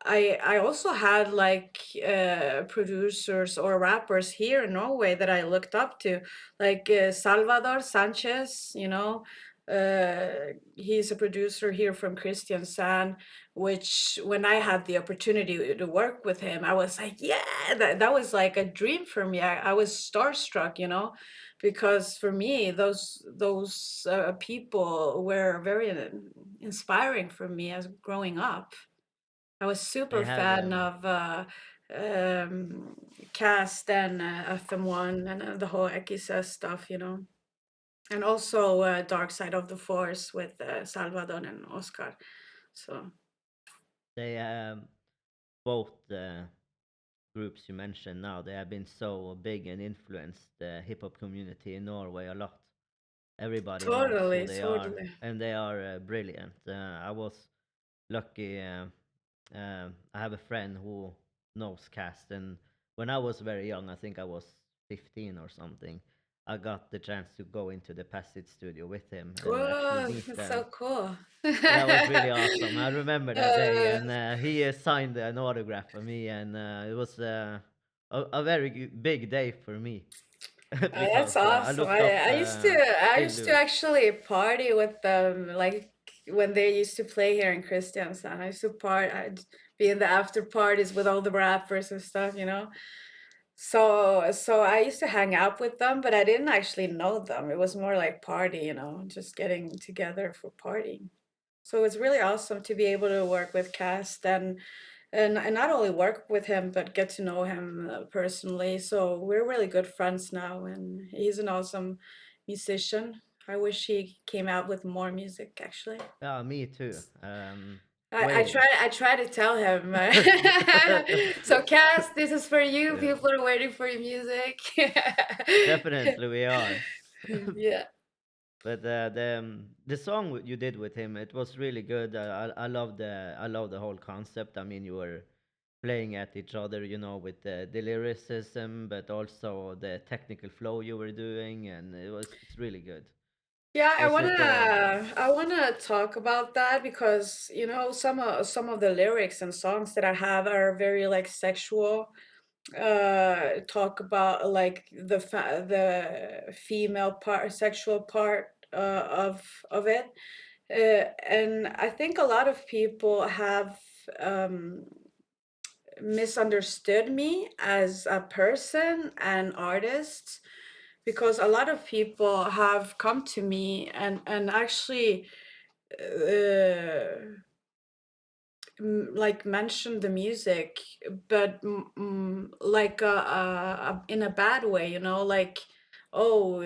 Speaker 2: I also had like producers or rappers here in Norway that I looked up to, like Salvador Sanchez. He's a producer here from Christian San, which when I had the opportunity to work with him, I was like, yeah, that was like a dream for me. I was starstruck, because for me those people were very inspiring for me as growing up. I was
Speaker 1: They
Speaker 2: super
Speaker 1: have
Speaker 2: fan of Cast and FM1 and the whole Ekisa stuff, and also Dark Side of the Force with Salvador and Oscar. So
Speaker 1: they both the groups you mentioned now, they have been so big and influenced the hip hop community in Norway a lot. Everybody knows who
Speaker 2: totally,
Speaker 1: they are,
Speaker 2: totally.
Speaker 1: and they are brilliant. I was lucky. I have a friend who knows Cast, and when I was very young, I think I was 15 or something, I got the chance to go into the Passage studio with him and actually
Speaker 2: Whoa,
Speaker 1: meet
Speaker 2: that's so
Speaker 1: them.
Speaker 2: cool.
Speaker 1: That was really awesome. I remember that day,
Speaker 2: Uh,
Speaker 1: and he signed an autograph for me, and it was a very big day for me
Speaker 2: That's
Speaker 1: because I
Speaker 2: awesome.
Speaker 1: looked up,
Speaker 2: I
Speaker 1: still
Speaker 2: used to
Speaker 1: do.
Speaker 2: actually party with them, like when they used to play here in Kristiansand. I used to I'd be in the after parties with all the rappers and stuff. So I used to hang out with them, but I didn't actually know them. It was more like party, just getting together for partying. So it's really awesome to be able to work with Cast and not only work with him, but get to know him personally. So we're really good friends now, and he's an awesome musician. I wish he came out with more music, actually.
Speaker 1: Yeah, me too.
Speaker 2: I
Speaker 1: Waiting.
Speaker 2: try to tell him. So, Cass, this is for you.
Speaker 1: Yeah,
Speaker 2: People are waiting for your music.
Speaker 1: definitely we are.
Speaker 2: Yeah.
Speaker 1: But the song you did with him, it was really good. I love the whole concept. I mean, you were playing at each other, with the lyricism, but also the technical flow you were doing, and it's really good.
Speaker 2: Yeah, I
Speaker 1: Was it
Speaker 2: wanna I wanna talk about that because some of the lyrics and songs that I have are very like sexual. Talk about like the female part, sexual part of it, and I think a lot of people have um, misunderstood me as a person and artist because a lot of people have come to me and actually like mentioned the music, but like in a bad way, like, oh,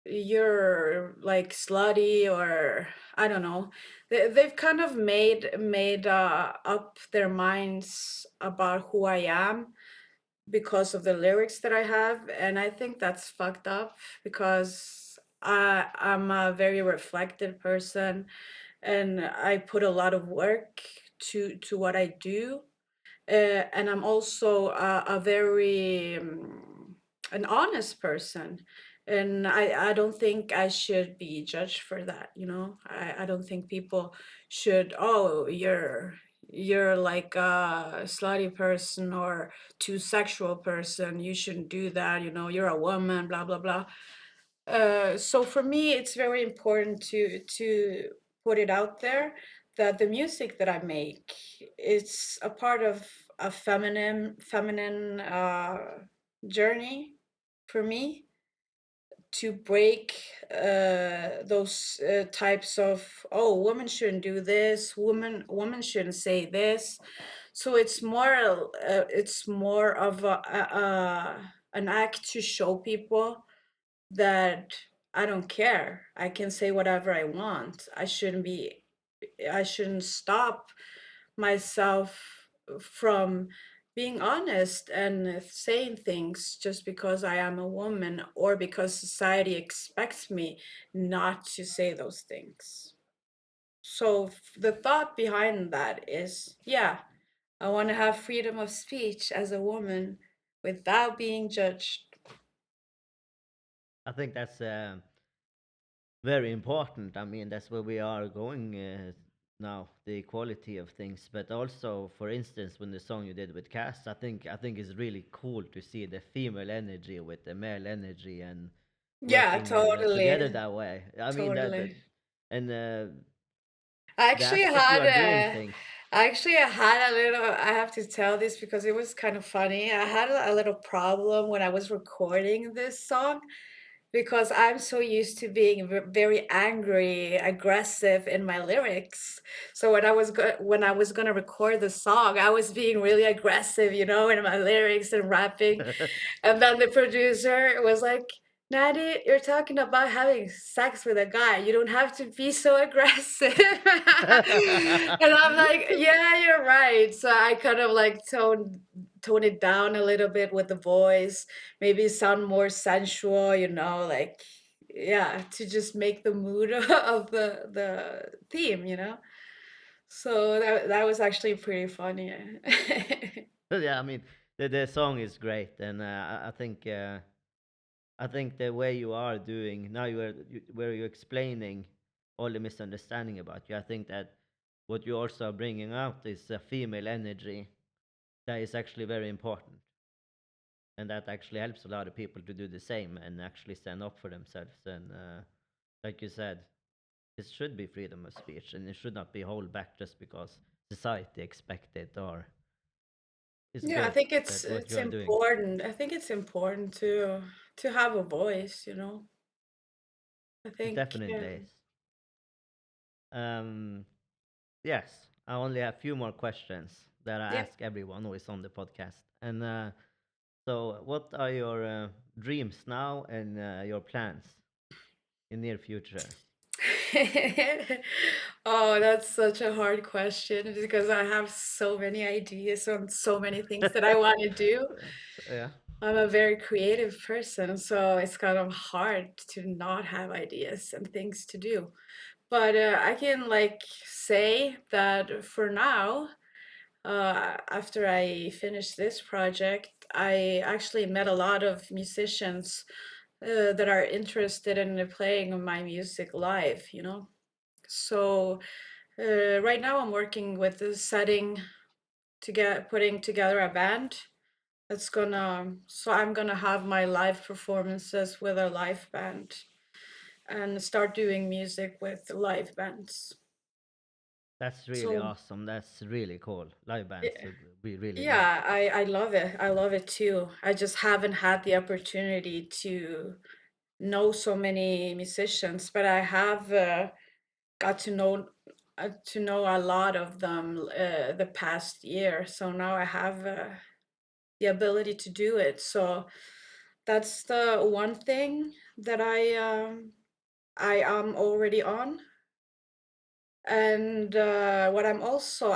Speaker 2: you're like slutty, or I don't know. They've kind of made up their minds about who I am because of the lyrics that I have, and I think that's fucked up because I'm a very reflective person and I put a lot of work to what I do. And I'm also a very an honest person, and I don't think I should be judged for that. I don't think people should. Oh, you're like a slutty person or too sexual person. You shouldn't do that. You're a woman. Blah blah blah. So for me, it's very important to put it out there that the music that I make is a part of a feminine journey for me to break those types of, oh, women shouldn't do this, women shouldn't say this. So it's more of an act to show people that I don't care. I can say whatever I want. I shouldn't stop myself from being honest and saying things just because I am a woman or because society expects me not to say those things. So the thought behind that is, yeah, I want to have freedom of speech as a woman without being judged.
Speaker 1: I think that's very important. I mean, that's where we are going now, the equality of things. But also, for instance, when the song you did with Cass, I think it's really cool to see the female energy with the male energy and
Speaker 2: Yeah,
Speaker 1: working together
Speaker 2: totally.
Speaker 1: that way. I mean that
Speaker 2: Totally.
Speaker 1: and
Speaker 2: I
Speaker 1: the
Speaker 2: actually
Speaker 1: aspect you
Speaker 2: had
Speaker 1: are doing
Speaker 2: a,
Speaker 1: things.
Speaker 2: I have to tell this because it was kind of funny. I had a little problem when I was recording this song because I'm so used to being very angry, aggressive in my lyrics. So when I was gonna record the song, I was being really aggressive, in my lyrics and rapping. And then the producer was like, "Natty, you're talking about having sex with a guy. You don't have to be so aggressive." And I'm like, "Yeah, you're right." So I kind of like tone it down a little bit with the voice, maybe sound more sensual, like, yeah, to just make the mood of the theme. So that was actually pretty funny.
Speaker 1: Yeah, I mean the song is great, and I think the way you are doing now, where you're explaining all the misunderstanding about you. I think that what you also are bringing out is a female energy that is actually very important, and that actually helps a lot of people to do the same and actually stand up for themselves. And like you said, it should be freedom of speech, and it should not be held back just because society expects it or is
Speaker 2: Yeah, I
Speaker 1: good
Speaker 2: think
Speaker 1: that what
Speaker 2: it's
Speaker 1: you are doing.
Speaker 2: important. I think it's important to have a voice, you know. I
Speaker 1: It
Speaker 2: think
Speaker 1: definitely is. Um, yes, I only have a few more questions that I
Speaker 2: yeah.
Speaker 1: ask everyone who is on the podcast. And so, what are your dreams now and your plans in near future?
Speaker 2: Oh, that's such a hard question because I have so many ideas on so many things that I want to do.
Speaker 1: Yeah,
Speaker 2: I'm a very creative person, so it's kind of hard to not have ideas and things to do. But I can like say that for now, after I finished this project, I actually met a lot of musicians that are interested in playing my music live, you know. So right now I'm working with the setting to get putting together a band that's gonna, so I'm gonna have my live performances with a live band and start doing music with live bands.
Speaker 1: that's really
Speaker 2: So
Speaker 1: awesome. That's really cool. Live bands
Speaker 2: yeah,
Speaker 1: would be really good.
Speaker 2: yeah, I love it. I love it too. I just haven't had the opportunity to know so many musicians, but I have got to know a lot of them the past year. So now I have the ability to do it. So that's the one thing that I am already on. And what I'm also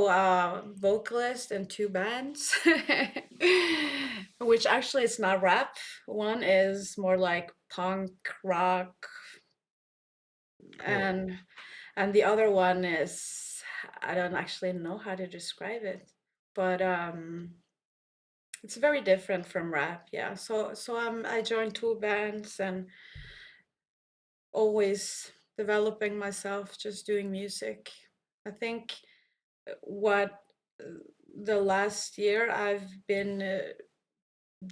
Speaker 2: a vocalist in two bands, which actually it's not rap. One is more like punk rock,
Speaker 1: Cool.
Speaker 2: and the other one is, I don't actually know how to describe it, but it's very different from rap. Yeah. So I joined two bands and always developing myself, just doing music. I think what the last year I've been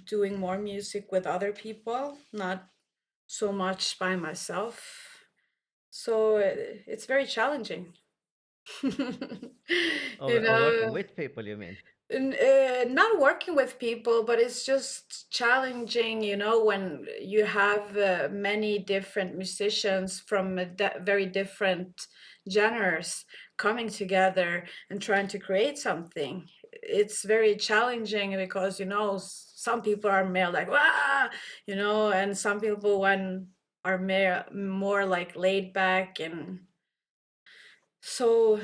Speaker 2: doing more music with other people, not so much by myself. So it's very challenging. You
Speaker 1: Or working
Speaker 2: know,
Speaker 1: with people, you mean?
Speaker 2: not working with people, but it's just challenging, you know, when you have many different musicians from very different genres coming together and trying to create something. It's very challenging because, you know, some people are more like, wow, you know, and some people when are more like laid back. And so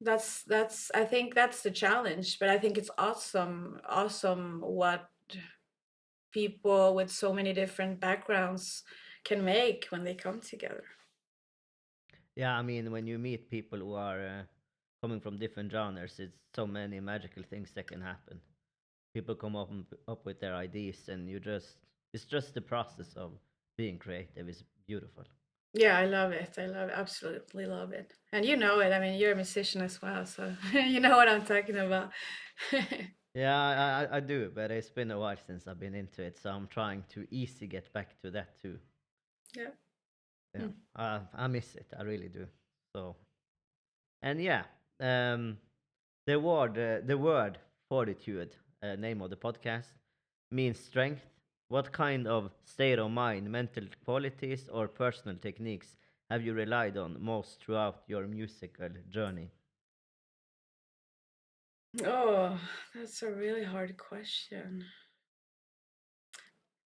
Speaker 2: that's I think that's the challenge, but I think it's awesome what people with so many different backgrounds can make when they come together.
Speaker 1: Yeah, I mean, when you meet people who are coming from different genres, it's so many magical things that can happen. People come up with their ideas, and you just it's just the process of being creative is beautiful.
Speaker 2: Yeah, I love it. I love it. Absolutely love it. And you know it. I mean, you're a musician as well, so you know what I'm talking about.
Speaker 1: Yeah, I do, but it's been a while since I've been into it, so I'm trying to easy get back to that too.
Speaker 2: Yeah.
Speaker 1: Yeah,
Speaker 2: Mm.
Speaker 1: I miss it, I really do. So, and yeah, um, the word fortitude, name of the podcast, means strength. What kind of state of mind, mental qualities, or personal techniques have you relied on most throughout your musical journey?
Speaker 2: Oh, that's a really hard question.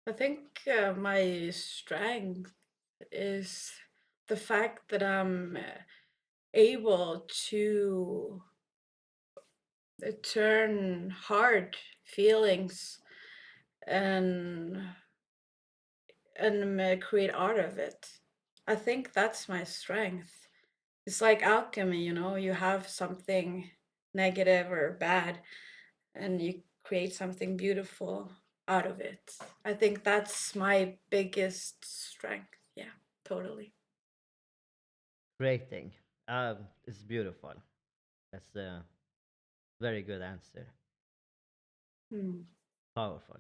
Speaker 2: I think my strength is the fact that I'm able to turn hard feelings and create art of it. I think that's my strength. It's like alchemy, you know, you have something negative or bad and you create something beautiful out of it. I think that's my biggest strength. Yeah, totally.
Speaker 1: Creating. It's beautiful. That's a very good answer.
Speaker 2: Hmm.
Speaker 1: Powerful.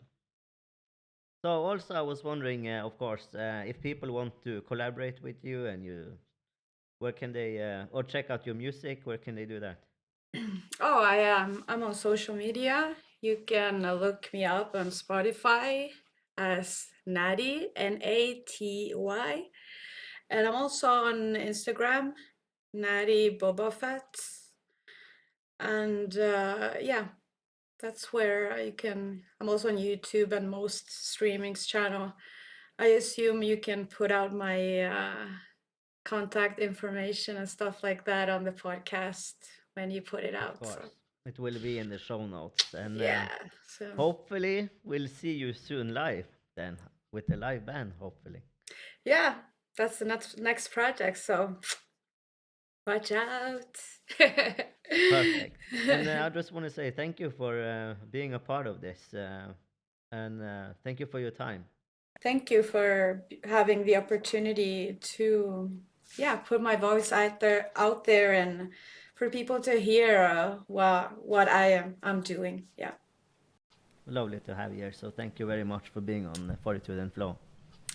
Speaker 1: So also, I was wondering, of course, if people want to collaborate with you and you, where can they, or check out your music, where can they do that?
Speaker 2: Oh, I am. I'm on social media. You can look me up on Spotify as Natty, Naty. And I'm also on Instagram, Natty Boba Fett. And yeah, that's where you can. I'm also on YouTube and most streamings channel. I assume you can put out my contact information and stuff like that on the podcast when you put it
Speaker 1: Of
Speaker 2: out. So
Speaker 1: course. It will be in the show notes. And
Speaker 2: yeah, so
Speaker 1: hopefully, we'll see you soon live then with the live band, hopefully.
Speaker 2: yeah, that's the next project. So watch out.
Speaker 1: Perfect. And I just want to say thank you for being a part of this. And thank you for your time.
Speaker 2: Thank you for having the opportunity to, yeah, put my voice out there, and for people to hear what I'm doing. Yeah.
Speaker 1: Lovely to have you here. So thank you very much for being on Fortitude and Flow.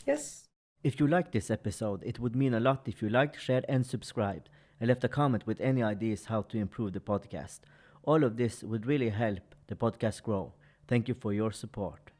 Speaker 2: Yes.
Speaker 1: If you liked this episode, it would mean a lot if you liked, shared, and subscribed, and left a comment with any ideas how to improve the podcast. All of this would really help the podcast grow. Thank you for your support.